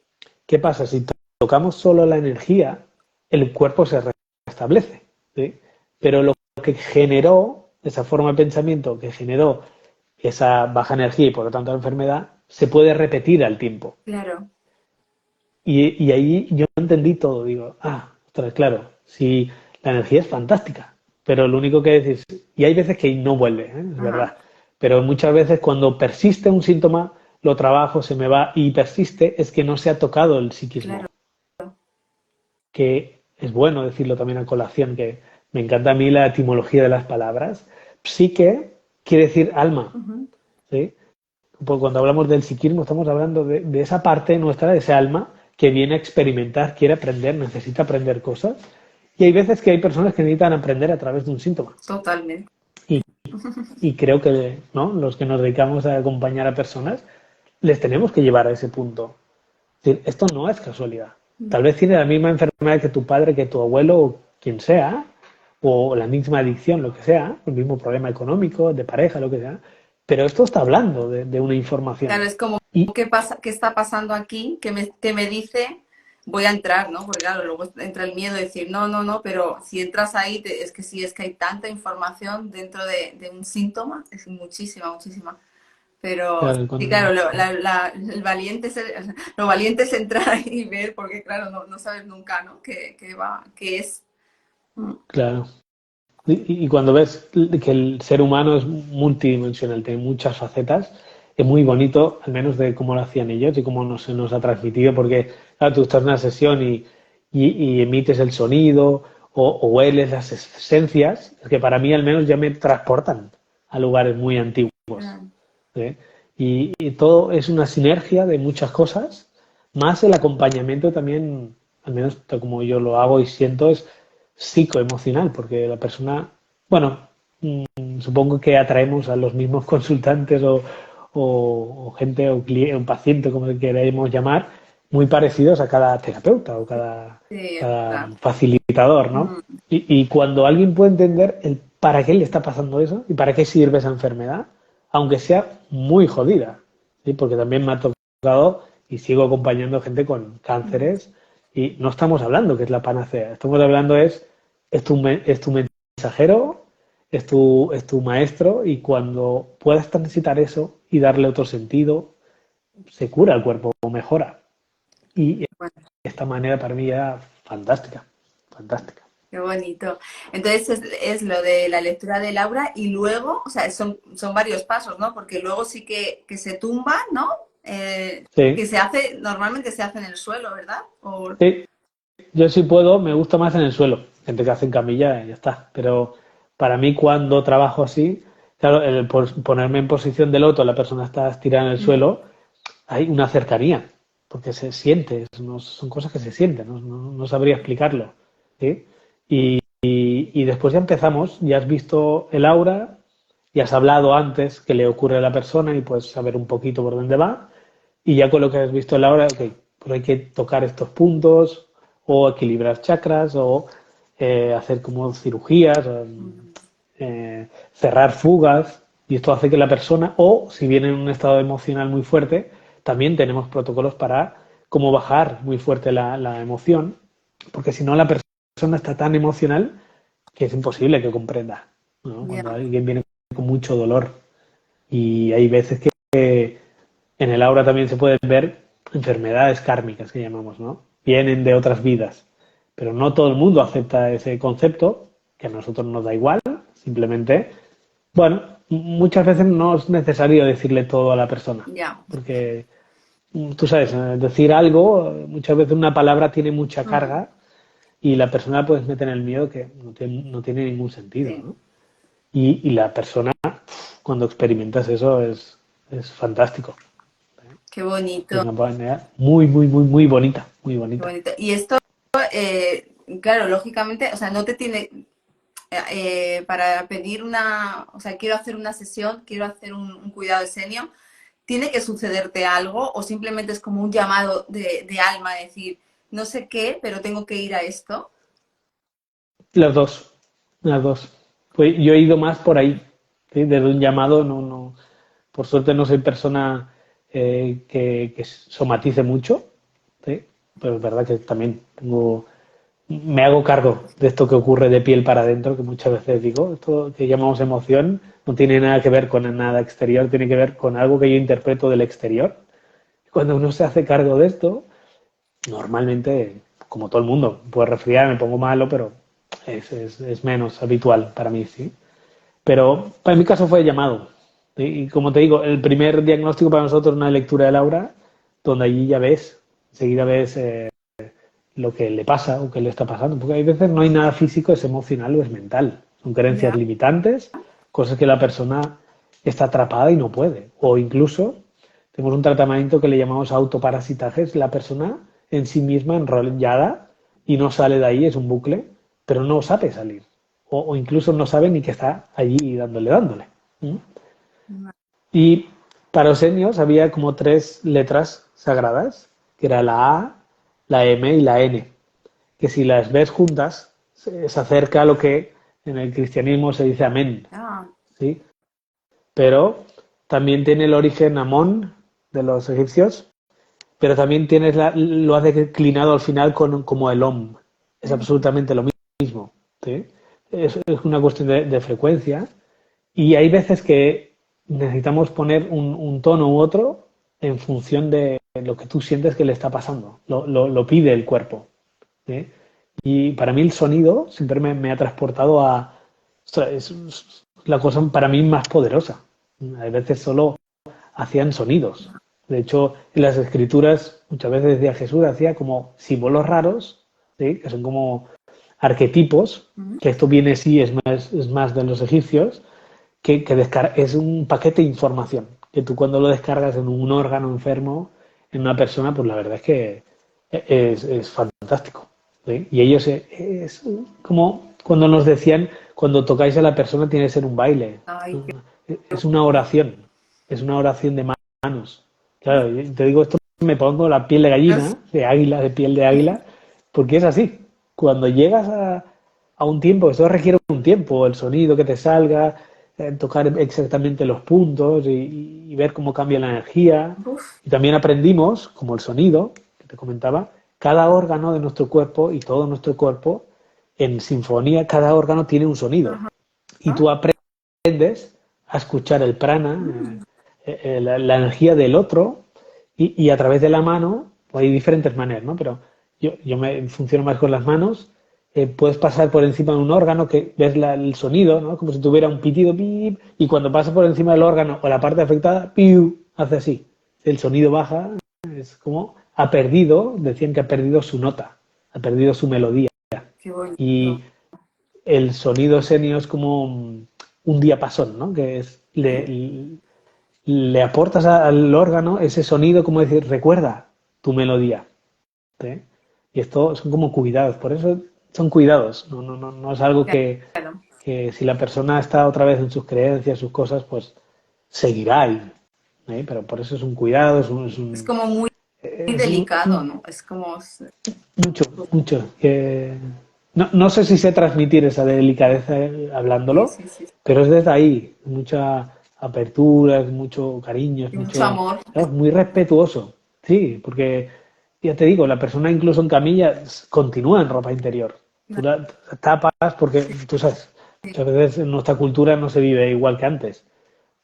¿Qué pasa? Si tocamos solo la energía, el cuerpo se restablece. ¿Sí? Pero lo que generó, esa forma de pensamiento que generó esa baja energía y por lo tanto la enfermedad, se puede repetir al tiempo. Claro. Y ahí yo entendí todo. Digo, ostras, claro, si la energía es fantástica, pero lo único que decís, y hay veces que no vuelve, es verdad, pero muchas veces cuando persiste un síntoma, lo trabajo, se me va y persiste, es que no se ha tocado el psiquismo. Claro. Que es bueno decirlo también a colación, que me encanta a mí la etimología de las palabras. Psique quiere decir alma. ¿Sí? Porque cuando hablamos del psiquismo estamos hablando de esa parte nuestra, de ese alma que viene a experimentar, quiere aprender, necesita aprender cosas. Y hay veces que hay personas que necesitan aprender a través de un síntoma. Totalmente. Y creo que, ¿no?, los que nos dedicamos a acompañar a personas, les tenemos que llevar a ese punto. Es decir, esto no es casualidad. Tal vez tiene la misma enfermedad que tu padre, que tu abuelo, o quien sea, o la misma adicción, lo que sea, el mismo problema económico, de pareja, lo que sea, pero esto está hablando de una Claro, información. es como, Y ¿qué pasa, qué está pasando aquí? Que me dice, voy a entrar, ¿no? Porque claro, luego entra el miedo de decir, no, no, no, pero si entras ahí, es que sí, es que hay tanta información dentro de un síntoma, es muchísima, muchísima. Pero claro, sí, cuando, claro, el valiente es, lo valiente es entrar ahí y ver, porque claro, no, no sabes nunca, ¿no? ¿Qué va, qué es? Mm, claro. Y cuando ves que el ser humano es multidimensional, tiene muchas facetas, es muy bonito, al menos de cómo lo hacían ellos y cómo se nos ha transmitido, porque claro, tú estás en una sesión y emites el sonido o hueles las esencias, que para mí al menos ya me transportan a lugares muy antiguos. claro. ¿Eh? Y todo es una sinergia de muchas cosas, más el acompañamiento también, al menos como yo lo hago y siento, es psicoemocional, porque la persona, bueno, supongo que atraemos a los mismos consultantes o gente o cliente, o paciente, como le queremos llamar, muy parecidos a cada terapeuta o Sí, es cada verdad. facilitador, ¿no? Mm, Y cuando alguien puede entender el para qué le está pasando eso y para qué sirve esa enfermedad, aunque sea muy jodida, ¿sí? Porque también me ha tocado y sigo acompañando gente con mm, cánceres y no estamos hablando que es la panacea, estamos hablando es tu mensajero, es tu maestro y cuando puedas transitar eso y darle otro sentido, se cura el cuerpo o mejora. Y bueno, esta manera para mí era fantástica, fantástica. qué bonito. Entonces es lo de la lectura de Laura y luego, o sea, son varios pasos, ¿no? Porque luego sí que se tumba, ¿no? Que Sí, se hace, normalmente se hace en el suelo, ¿verdad? O, sí, yo sí puedo, me gusta más en el suelo. Gente que hace en camilla y ya está. Pero para mí cuando trabajo así, claro, ponerme en posición de loto, la persona está estirada en el mm, suelo, hay una cercanía, porque se siente, son cosas que se sienten, no sabría explicarlo. ¿Sí? Y después ya empezamos, ya has visto el aura, ya has hablado antes qué le ocurre a la persona y puedes saber un poquito por dónde va, y ya con lo que has visto el aura, ok, pues hay que tocar estos puntos, o equilibrar chakras, o hacer como cirugías, o, mm, cerrar fugas, y esto hace que la persona, o si viene en un estado emocional muy fuerte, también tenemos protocolos para cómo bajar muy fuerte la emoción, porque si no la persona está tan emocional que es imposible que comprenda, ¿no? Cuando ya. alguien viene con mucho dolor. Y hay veces que en el aura también se pueden ver enfermedades kármicas que llamamos, ¿no? Vienen de otras vidas. Pero no todo el mundo acepta ese concepto, que a nosotros nos da igual, simplemente, bueno, muchas veces no es necesario decirle todo a la persona, Ya. porque tú sabes, decir algo, muchas veces una palabra tiene mucha Mm, carga y la persona puedes meter en el miedo que no tiene ningún sentido, sí, ¿no? Y la persona, cuando experimentas eso, es fantástico. qué Es bonito, una manera muy, muy, muy, muy bonita, muy qué bonita. bonito. Y esto, claro, lógicamente, o sea, no te tiene, para pedir una, o sea, quiero hacer una sesión, quiero hacer un cuidado escenio, ¿tiene que sucederte algo o simplemente es como un llamado de alma, decir, no sé qué, pero tengo que ir a esto? Las dos, las dos. Pues yo he ido más por ahí, ¿sí? Desde un llamado, por suerte no soy persona que somatice mucho, ¿sí? Pero es verdad que también me hago cargo de esto que ocurre de piel para adentro, que muchas veces digo, esto que llamamos emoción no tiene nada que ver con nada exterior, tiene que ver con algo que yo interpreto del exterior. Cuando uno se hace cargo de esto, normalmente, como todo el mundo, puedo resfriar, me pongo malo, pero es menos habitual para mí, sí. Pero para mi caso fue llamado. Y como te digo, el primer diagnóstico para nosotros es una lectura del aura, donde allí ya ves, enseguida ves lo que le pasa o que le está pasando, porque hay veces no hay nada físico, es emocional o es mental. Son creencias Ya, limitantes, cosas que la persona está atrapada y no puede. O incluso tenemos un tratamiento que le llamamos autoparasitaje, es la persona en sí misma enrollada y no sale de ahí, es un bucle, pero no sabe salir. O incluso no sabe ni que está allí dándole. ¿Mm? Y para los senios había como tres letras sagradas, que era la A, la M y la N, que si las ves juntas se acerca a lo que en el cristianismo se dice amén, Ah, ¿sí? Pero también tiene el origen Amón de los egipcios, pero también tienes lo has declinado al final como el Om. Es absolutamente lo mismo, ¿sí? Es una cuestión de frecuencia y hay veces que necesitamos poner un tono u otro en función de lo que tú sientes que le está pasando. Lo pide el cuerpo, ¿sí? Y para mí el sonido siempre me ha transportado a... Ostras, es la cosa para mí más poderosa. Hay veces solo hacían sonidos. De hecho, en las escrituras muchas veces decía Jesús, hacía como símbolos raros, ¿sí? Que son como arquetipos, que esto viene sí, es más de los egipcios, es un paquete de información, que tú cuando lo descargas en un órgano enfermo, en una persona, pues la verdad es que es fantástico, ¿sí? Y ellos es como cuando nos decían, cuando tocáis a la persona tiene que ser un baile, ay, qué es una oración de manos. Claro, yo te digo esto, me pongo la piel de gallina, de águila, de piel de águila, porque es así. Cuando llegas a un tiempo, esto requiere un tiempo, el sonido que te salga, tocar exactamente los puntos y ver cómo cambia la energía. uf, Y también aprendimos, como el sonido, que te comentaba, cada órgano de nuestro cuerpo y todo nuestro cuerpo, en sinfonía, cada órgano tiene un sonido. ajá. Y tú aprendes a escuchar el prana, la energía del otro, y a través de la mano, pues hay diferentes maneras, ¿no? Pero yo me funciono más con las manos. Puedes pasar por encima de un órgano que ves el sonido, ¿no? Como si tuviera un pitido, pip, y cuando pasa por encima del órgano o la parte afectada, piu, hace así. El sonido baja, es como ha perdido, decían que ha perdido su nota, ha perdido su melodía. Qué bonito. Y el sonido senio es como un diapasón, ¿no? Que es, le aportas al órgano ese sonido, como decir, recuerda tu melodía, ¿sí? Y esto son como cuidados, por eso son cuidados, no es algo Claro. que si la persona está otra vez en sus creencias, sus cosas, pues seguirá ahí, ¿eh? Pero por eso es un cuidado, Es como muy es delicado, ¿no? Es como... mucho, mucho. No sé si sé transmitir esa delicadeza Sí, hablándolo, sí, sí. pero es desde ahí, mucha apertura, es mucho cariño, es Y mucho mucho, amor. es muy respetuoso. Sí, porque ya te digo, la persona incluso en camilla continúa en ropa interior. Tú la tapas porque tú sabes, muchas veces en nuestra cultura no se vive igual que antes,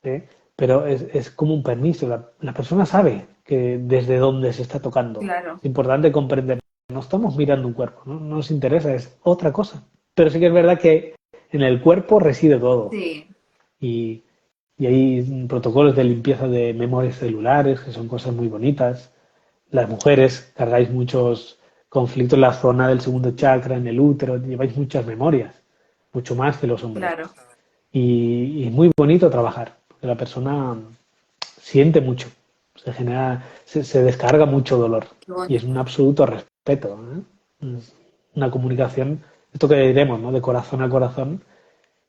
¿eh? Pero es como un permiso. La persona sabe que desde dónde se está tocando. Claro. Es importante comprender. No estamos mirando un cuerpo, no nos interesa, es otra cosa. Pero sí que es verdad que en el cuerpo reside todo. Sí, Y, y hay protocolos de limpieza de memorias celulares, que son cosas muy bonitas. Las mujeres cargáis muchos conflictos en la zona del segundo chakra, en el útero, lleváis muchas memorias, mucho más que los hombres. claro. Y es muy bonito trabajar, porque la persona siente mucho, se descarga mucho dolor Qué y es bonito. un absoluto respeto, ¿eh? Es una comunicación, esto que diremos, ¿no? De corazón a corazón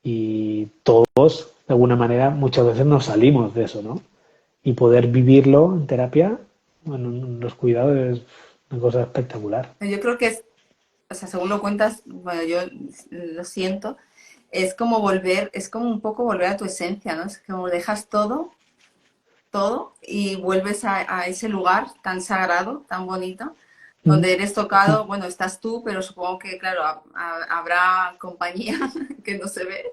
y todos, de alguna manera, muchas veces nos salimos de eso, ¿no? Y poder vivirlo en terapia, bueno, en los cuidados es una cosa espectacular. Yo creo que es, o sea, según lo cuentas, bueno, yo lo siento, es como volver, es como un poco volver a tu esencia, ¿no? Es como dejas todo, todo, y vuelves a ese lugar tan sagrado, tan bonito, Mm. donde eres tocado, bueno, estás tú, pero supongo que, claro, habrá compañía que no se ve,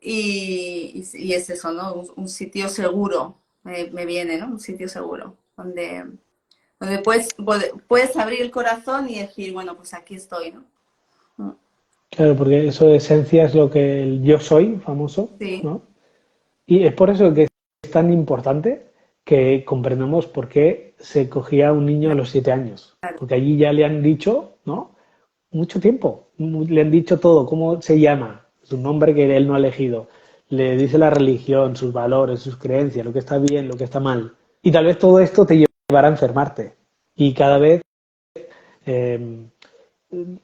y es eso, ¿no? Un sitio seguro, me viene, ¿no? Un sitio seguro, donde puedes abrir el corazón y decir, bueno, pues aquí estoy, ¿no? Mm, Claro, porque eso de esencia es lo que el yo soy famoso, sí, ¿no? Y es por eso que es tan importante que comprendamos por qué se cogía a un niño a los 7 años. claro, Porque allí ya le han dicho, ¿no? Mucho tiempo. Le han dicho todo, cómo se llama, su nombre que él no ha elegido. Le dice la religión, sus valores, sus creencias, lo que está bien, lo que está mal. Y tal vez todo esto te llevará a enfermarte. Y cada vez, eh,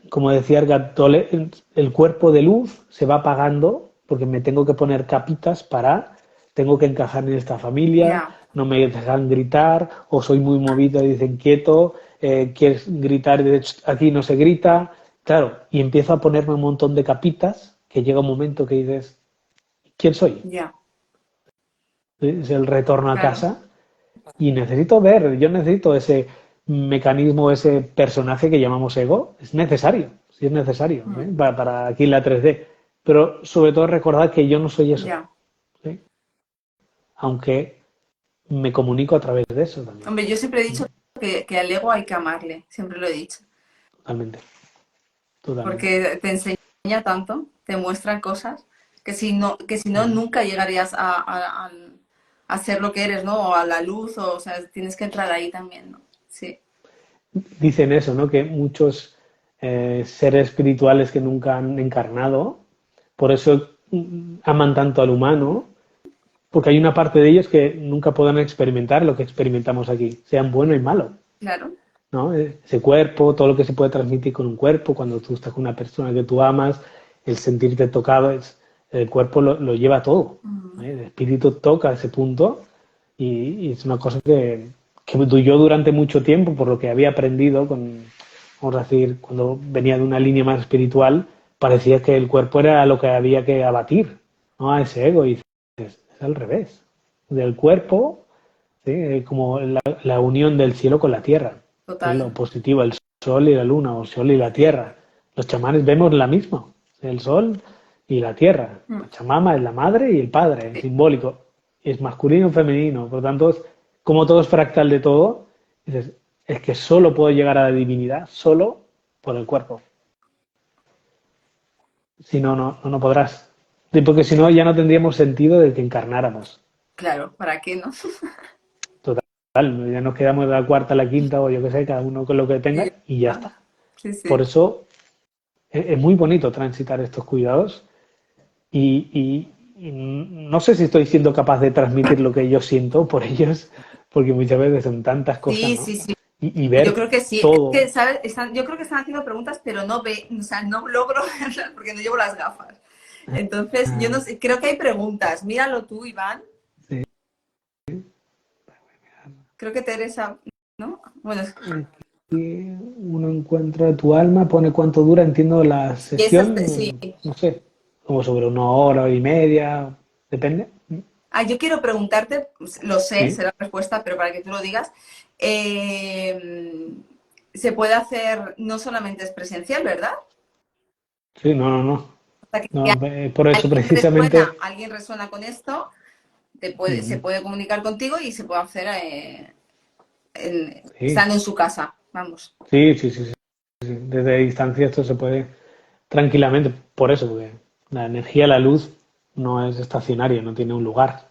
como decía Edgar Tolle, el cuerpo de luz se va apagando porque me tengo que poner capitas para tengo que encajar en esta familia, ya, no me dejan gritar, o soy muy movido y dicen quieto, quieres gritar y de hecho aquí no se grita. Claro, y empiezo a ponerme un montón de capitas que llega un momento que dices, ¿quién soy? ya, Es el retorno a claro. casa y necesito ver, yo necesito ese mecanismo, ese personaje que llamamos ego, es necesario, sí es necesario, ¿eh? Mm, Para aquí en la 3D. Pero sobre todo recordar que yo no soy eso, ya. ¿sí? Aunque me comunico a través de eso también, Hombre, yo siempre he dicho que al ego hay que amarle, siempre lo he dicho, totalmente, totalmente. porque te enseña tanto, te muestra cosas que si no Ujú. nunca llegarías a ser lo que eres, ¿no? O a la luz, o sea, tienes que entrar ahí también, ¿no? Sí, Dicen eso, ¿no? Que muchos seres espirituales que nunca han encarnado, por eso aman tanto al humano, porque hay una parte de ellos que nunca podrán experimentar lo que experimentamos aquí, sean bueno y malo, claro. ¿no? Ese cuerpo, todo lo que se puede transmitir con un cuerpo, cuando tú estás con una persona que tú amas, el sentirte tocado, el cuerpo lo lleva todo, Mm, ¿eh? El espíritu toca ese punto y es una cosa que yo durante mucho tiempo, por lo que había aprendido, vamos a decir, cuando venía de una línea más espiritual, parecía que el cuerpo era lo que había que abatir, ¿no? A ese ego, y es al revés. Del cuerpo, ¿sí? Como la unión del cielo con la tierra, es lo total. positivo, el sol y la luna, o el sol y la Sí. tierra. Los chamanes vemos la misma, el sol y la tierra. Mm, Pachamama es la madre y el padre, es sí. simbólico. Es masculino y femenino, por lo tanto, como todo es fractal de todo, dices, es que solo puedo llegar a la divinidad solo por el cuerpo. Si no, no podrás. Porque si no, ya no tendríamos sentido de que encarnáramos. Claro, ¿para qué no? Total, ya nos quedamos de la cuarta a la quinta o yo qué sé, cada uno con lo que Y tenga ya y ya está. está. Sí, Por sí. eso es muy bonito transitar estos cuidados y no sé si estoy siendo capaz de transmitir lo que yo siento por ellos, porque muchas veces son tantas cosas, Sí, ¿no? sí, sí. Y Yo ver creo que sí. Es que, todo. ¿sabes? Yo creo que están haciendo preguntas, pero no ve, o sea, no logro verlas porque no llevo las gafas. Entonces, yo no Ah, sé, creo que hay preguntas. Míralo tú, Iván. sí. Creo que Teresa, ¿no? Bueno, Aquí uno encuentra tu alma, pone cuánto dura, entiendo la y esas, sí. sesión, no sé, como sobre una hora y media, depende. Ah, yo quiero preguntarte, pues, lo sé, Sí, será la respuesta, pero para que tú lo digas, eh, se puede hacer, no solamente es presencial, ¿verdad? sí, no. O sea, que si No, por eso precisamente. alguien resuena con esto, se Mm, puede comunicar contigo y se puede hacer sí, estando en su casa, vamos. sí. Desde distancia esto se puede tranquilamente, por eso, porque la energía, la luz no es estacionaria, no tiene un lugar.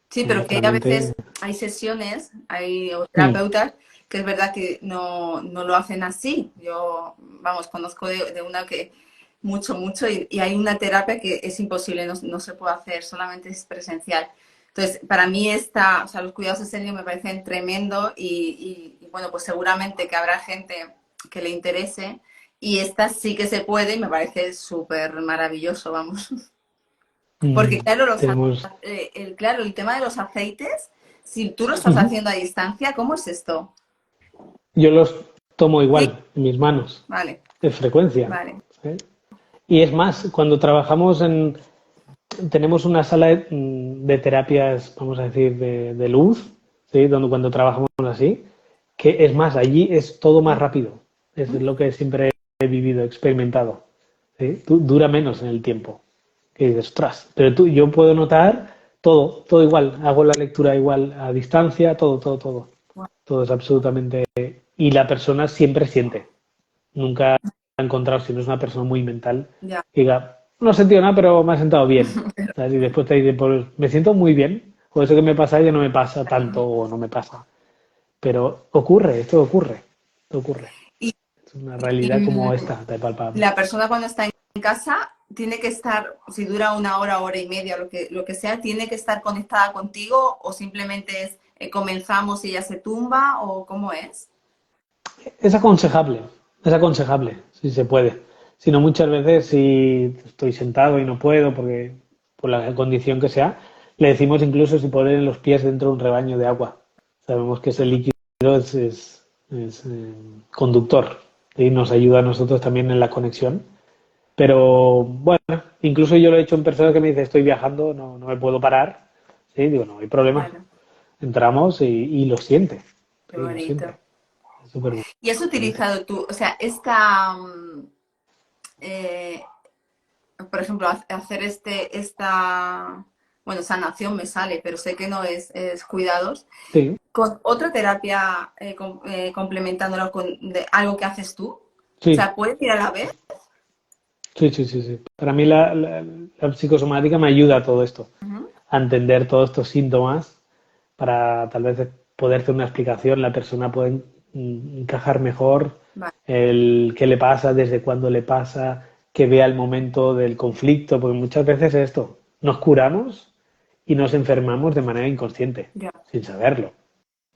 Sí, En pero que nuestra a mente. veces hay sesiones, hay Mm, terapeutas que es verdad que no lo hacen así. Yo, vamos, conozco de una que mucho, y hay una terapia que es imposible, no se puede hacer, solamente es presencial. Entonces, para mí o sea, los cuidados escénicos me parecen tremendo y, bueno, pues seguramente que habrá gente que le interese y esta sí que se puede y me parece súper maravilloso, vamos. Porque claro, tenemos, claro, el tema de los aceites, si tú lo estás ujú. haciendo a distancia, ¿cómo es esto? Yo los tomo Sí, igual en mis manos, vale, de frecuencia. vale. ¿Eh? Y es más, cuando trabajamos tenemos una sala de terapias, vamos a decir, de luz, ¿sí? Donde cuando trabajamos así, que es más, allí es todo más rápido. Es lo que siempre he vivido, experimentado. ¿Sí? Dura menos en el tiempo. Que dices, ostras, pero yo puedo notar todo igual. Hago la lectura igual a distancia, todo. Todo es absolutamente. Y la persona siempre siente. Nunca he encontrado, si no es una persona muy mental, Ya. que diga, no he sentido nada, pero me ha sentado bien. ¿Sabes? Y después te dice, pues me siento muy bien, o eso que me pasa ya no me pasa tanto, o no me pasa. Pero esto ocurre. Y, Es una y, realidad como esta, de palpable. la persona cuando está en casa tiene que estar, si dura una hora y media, lo que sea, tiene que estar conectada contigo o simplemente es comenzamos y ella se tumba o cómo es. Es aconsejable, si se puede. Si no, muchas veces si estoy sentado y no puedo, porque por la condición que sea, Le decimos incluso si ponen los pies dentro de un rebaño de agua. Sabemos que ese líquido es conductor y nos ayuda a nosotros también en la conexión. Pero bueno, incluso yo lo he hecho en personas que me dicen estoy viajando, no me puedo parar. Sí, digo, no hay problema. Claro, Entramos y lo siente. qué Sí, lo bonito. siente. Es súper ¿Y has bonito. utilizado tú, o sea, eh, por ejemplo, hacer bueno, sanación me sale, pero sé que no es cuidados, Sí, con otra terapia complementándolo con algo que haces tú? O sí, sea, ¿puedes ir a la vez? sí. Para mí la psicosomática me ayuda a todo esto, Ujú. a entender todos estos síntomas para tal vez poder hacer una explicación, la persona puede encajar mejor Vale, el qué le pasa, desde cuándo le pasa, que vea el momento del conflicto, porque muchas veces es esto, nos curamos y nos enfermamos de manera inconsciente, ya. sin saberlo.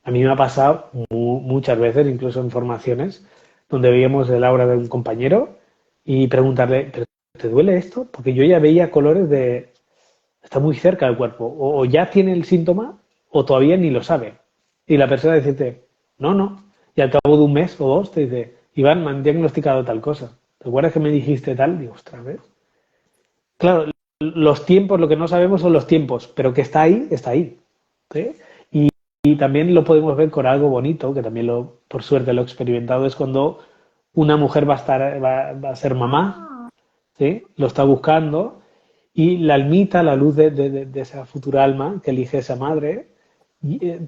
A mí me ha pasado muchas veces, incluso en formaciones, donde veíamos el aura de un compañero y preguntarle, ¿pero te duele esto? Porque yo ya veía colores de, está muy cerca del cuerpo, o ya tiene el síntoma o todavía ni lo sabe. Y la persona dice, no. Y al cabo de un mes o dos te dice, Iván, me han diagnosticado tal cosa. ¿Te acuerdas que me dijiste tal? Digo, ostras, ¿ves? Claro, los tiempos, lo que no sabemos son los tiempos, pero que está ahí, está ahí. ¿Sí? Y también lo podemos ver con algo bonito, que también por suerte lo he experimentado, es cuando una mujer va a ser mamá, Ah, ¿sí? Lo está buscando y la almita, la luz de esa futura alma que elige esa madre,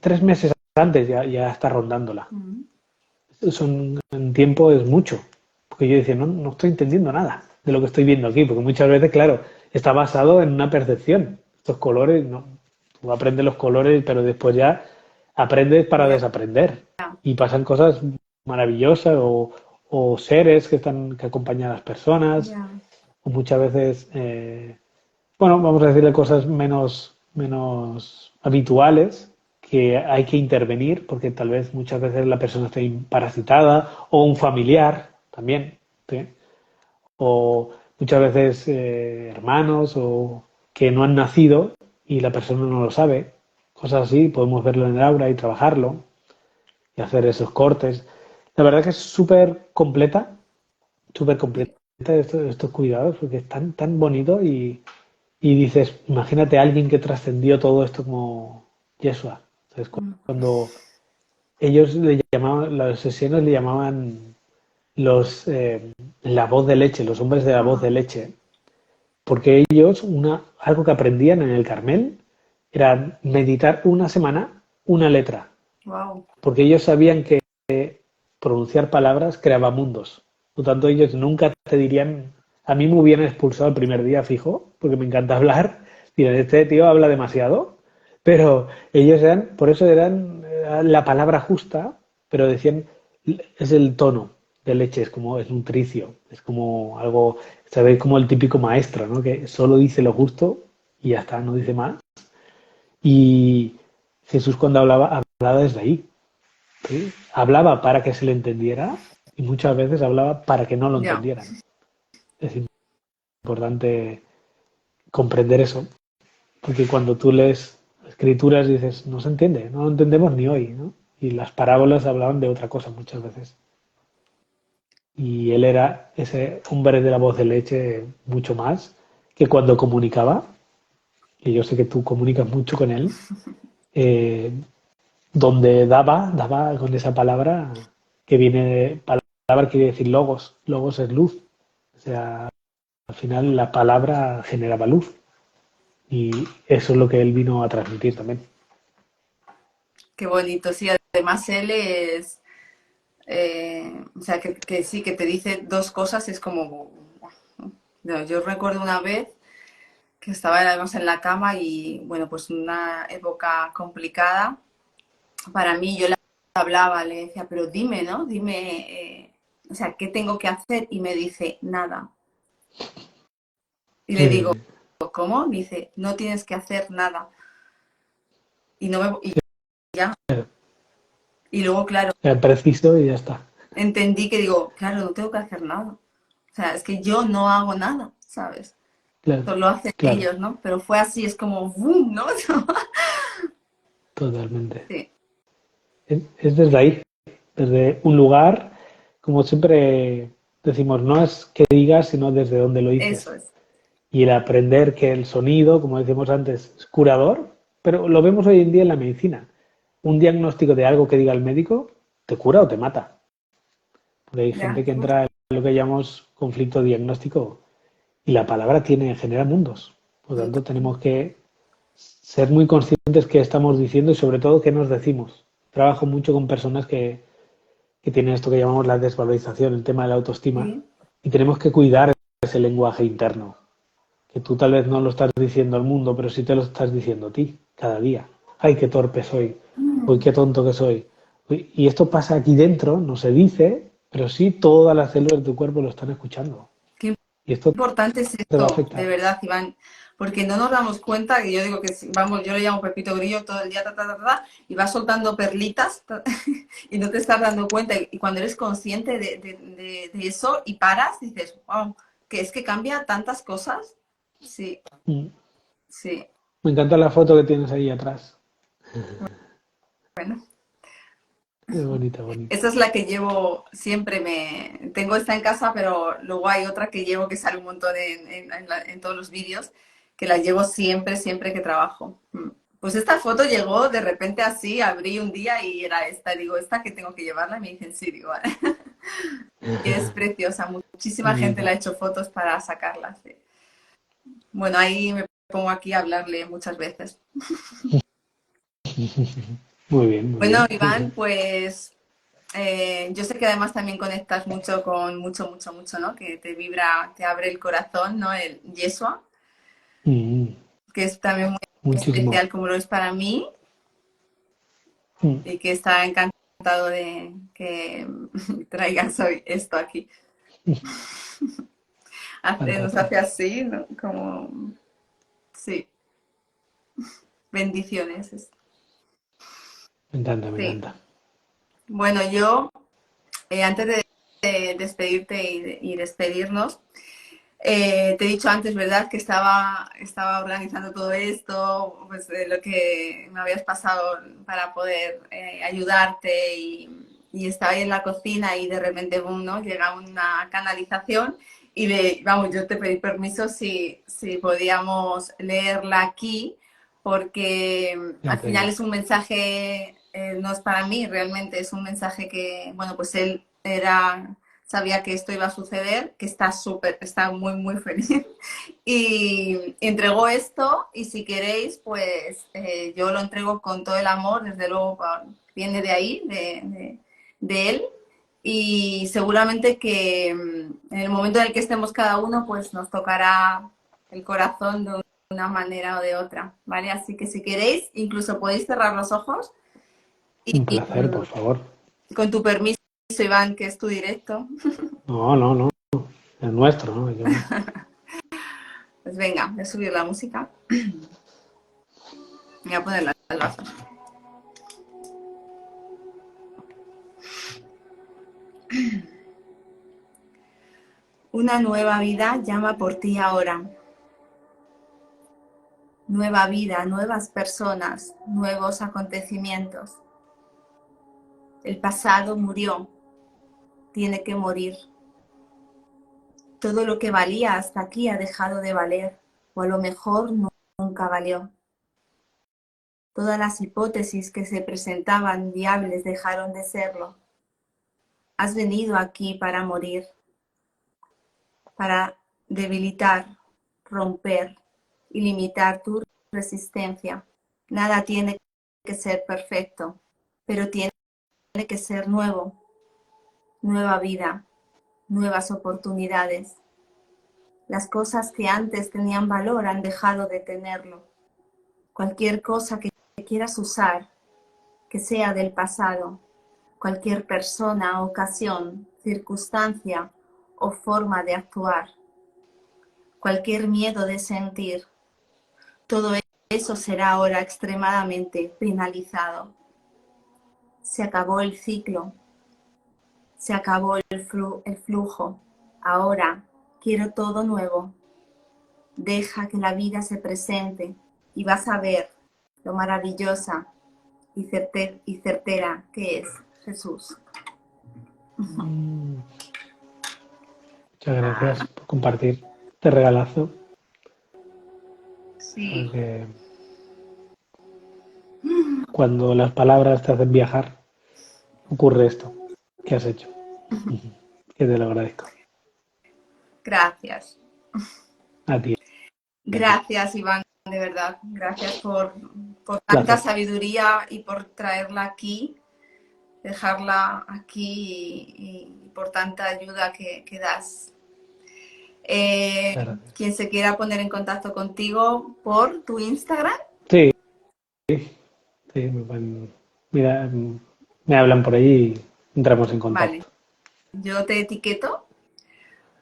3 meses antes ya está rondándola. mm, Eso en tiempo es mucho, porque yo decía, no estoy entendiendo nada de lo que estoy viendo aquí, porque muchas veces, claro, está basado en una percepción. Estos colores, no, tú aprendes los colores, pero después ya aprendes para ya, desaprender y pasan cosas maravillosas o seres que acompañan a las personas ya. o muchas veces, bueno, vamos a decirle cosas menos habituales que hay que intervenir porque tal vez muchas veces la persona esté parasitada o un familiar también, ¿sí? O muchas veces hermanos o que no han nacido y la persona no lo sabe. Cosas así, podemos verlo en el aura y trabajarlo y hacer esos cortes. La verdad que es súper completa estos cuidados porque es tan bonito y dices, imagínate a alguien que trascendió todo esto como Yeshua. ¿Sabes? Mm. Cuando ellos le llamaban, los sesiones le llamaban la voz de leche, los hombres de la voz de Ah, leche, porque ellos, algo que aprendían en el Carmel era meditar una semana una letra, wow. porque ellos sabían que pronunciar palabras creaba mundos. Por lo tanto, ellos nunca te dirían, a mí me hubieran expulsado el primer día fijo, porque me encanta hablar. Dirán, este tío habla demasiado, pero ellos por eso eran la palabra justa, pero decían, es el tono de leche, es nutricio, es como algo, ¿sabéis? Como el típico maestro, ¿no? Que solo dice lo justo y ya está, no dice más. Y Jesús cuando hablaba desde ahí. ¿Sí? Hablaba para que se le entendiera y muchas veces hablaba para que no lo Ya. entendieran. Es importante comprender eso, porque cuando tú lees escrituras dices, no se entiende, no lo entendemos ni hoy, ¿no? Y las parábolas hablaban de otra cosa muchas veces. Y él era ese hombre de la voz de leche mucho más que cuando comunicaba, y yo sé que tú comunicas mucho con él, eh, donde daba con esa palabra que viene, palabra quiere decir logos, logos es luz, o sea, al final la palabra generaba luz y eso es lo que él vino a transmitir también. Qué bonito, sí. Además, él es, o sea, que sí, que te dice dos cosas, es como, no, yo recuerdo una vez que estaba además en la cama y, bueno, pues una época complicada para mí, yo le hablaba, le decía, pero dime, ¿no? Dime, o sea, ¿qué tengo que hacer? Y me dice, nada. Y le digo, Sí, ¿cómo? Me dice, no tienes que hacer nada. Y no me, y ya. Y luego, claro, era preciso y ya está. entendí que digo, claro, no tengo que hacer nada. O sea, es que yo no hago nada, ¿sabes? claro, lo hacen claro, ellos, ¿no? Pero fue así, es como boom, ¿no? totalmente. Sí, Es desde ahí, desde un lugar, como siempre decimos, no es que digas, sino desde donde lo eso dices. es. Y el aprender que el sonido, como decíamos antes, es curador, pero lo vemos hoy en día en la medicina. Un diagnóstico de algo que diga el médico te cura o te mata. Porque hay Ya, gente que entra en lo que llamamos conflicto diagnóstico y la palabra genera mundos. Por lo tanto, tenemos que ser muy conscientes qué estamos diciendo y sobre todo qué nos decimos. Trabajo mucho con personas que tienen esto que llamamos la desvalorización, el tema de la autoestima, sí. y tenemos que cuidar ese lenguaje interno, que tú tal vez no lo estás diciendo al mundo, pero sí te lo estás diciendo a ti cada día. Ay, qué torpe soy, uy, qué tonto que soy. Uy, y esto pasa aquí dentro, no se dice, pero sí todas las células de tu cuerpo lo están escuchando. Qué Y esto importante es te va a esto, de afectar. verdad, Iván, porque no nos damos cuenta, que yo digo que, vamos, yo le llamo Pepito Grillo todo el día, y va soltando perlitas y no te estás dando cuenta. Y cuando eres consciente de eso y paras, dices, wow, que es que cambia tantas cosas. Sí, Mm. sí. Me encanta la foto que tienes ahí atrás. Bueno, Es bonita, bonita. esa es la que llevo siempre. Tengo esta en casa, pero luego hay otra que llevo que sale un montón en todos los vídeos, que la llevo siempre, siempre que trabajo. Pues esta foto llegó de repente así, abrí un día y era esta. Digo, esta que tengo que llevarla. Y me dicen, sí, digo, vale. Y es preciosa. Muchísima gente le ha Bonita. hecho fotos para sacarla. Sí. Bueno, ahí me pongo aquí a hablarle muchas veces. Muy bien, muy Bueno, bien. Iván, pues yo sé que además también conectas mucho con mucho, ¿no? Que te vibra, te abre el corazón, ¿no? El Yeshua, Mm, que es también muy muchísimo. especial como lo es para mí Mm, y que está encantado de que traigas hoy esto aquí. Nos fantástico. hace así, ¿no? Como, sí, bendiciones. Me encanta, me Sí. encanta. Bueno, yo, antes de despedirte y despedirnos, te he dicho antes, ¿verdad? Que estaba organizando todo esto, pues de lo que me habías pasado para poder ayudarte y estaba ahí en la cocina y de repente, boom, ¿no? Llega una canalización y vamos, yo te pedí permiso si podíamos leerla aquí porque al Fíjate final bien. es un mensaje, no es para mí, realmente es un mensaje que, bueno, pues él sabía que esto iba a suceder, que está muy feliz y entregó esto y si queréis, pues yo lo entrego con todo el amor, desde luego viene de ahí, de él y seguramente que en el momento en el que estemos cada uno, pues nos tocará el corazón de una manera o de otra, ¿vale? Así que si queréis, incluso podéis cerrar los ojos y Un placer, por favor. con tu permiso, Iván, que es tu directo. No, no, no. Es nuestro, ¿no? ¿Qué más? Pues venga, voy a subir la música. Voy a ponerla al vaso. Una nueva vida llama por ti ahora. Nueva vida, nuevas personas, nuevos acontecimientos. El pasado murió, tiene que morir. Todo lo que valía hasta aquí ha dejado de valer, o a lo mejor nunca valió. Todas las hipótesis que se presentaban viables dejaron de serlo. Has venido aquí para morir, para debilitar, romper y limitar tu resistencia. Nada tiene que ser perfecto, pero tiene que ser nuevo, nueva vida, nuevas oportunidades. Las cosas que antes tenían valor han dejado de tenerlo. Cualquier cosa que quieras usar, que sea del pasado, cualquier persona, ocasión, circunstancia o forma de actuar, cualquier miedo de sentir, todo eso será ahora extremadamente penalizado. Se acabó el ciclo, se acabó el flujo. Ahora quiero todo nuevo. deja que la vida se presente y vas a ver lo maravillosa y certera que es Jesús. Muchas gracias por compartir este regalazo. Sí. Porque cuando las palabras te hacen viajar, ocurre esto que has hecho. Que te lo agradezco. Gracias. A ti. Gracias, Iván, de verdad. Gracias por tanta Placer. sabiduría y por traerla aquí, dejarla aquí y por tanta ayuda que das. Gracias. Quien se quiera poner en contacto contigo por tu Instagram. Sí, sí, mira, me hablan por ahí y entramos en Vale, contacto. yo te etiqueto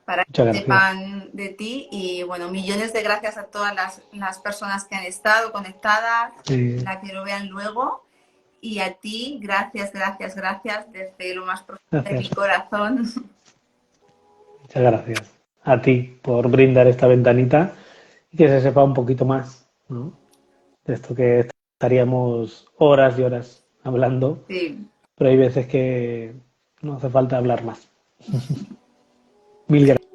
para Muchas que gracias. sepan de ti y bueno, millones de gracias a todas las personas que han estado conectadas, la que lo vean luego y a ti, gracias, gracias, gracias desde lo más profundo de mi Gracias. corazón. Muchas gracias a ti por brindar esta ventanita y que se sepa un poquito más, ¿no? De esto que estaríamos horas y horas hablando, Sí, pero hay veces que no hace falta hablar más. Mil gracias,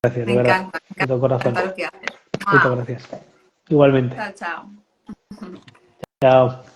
gracias, me de verdad, encanta, de todo me corazón. encanta lo que haces. Muchas ¡Wow! gracias. Igualmente. Chao, chao. Chao.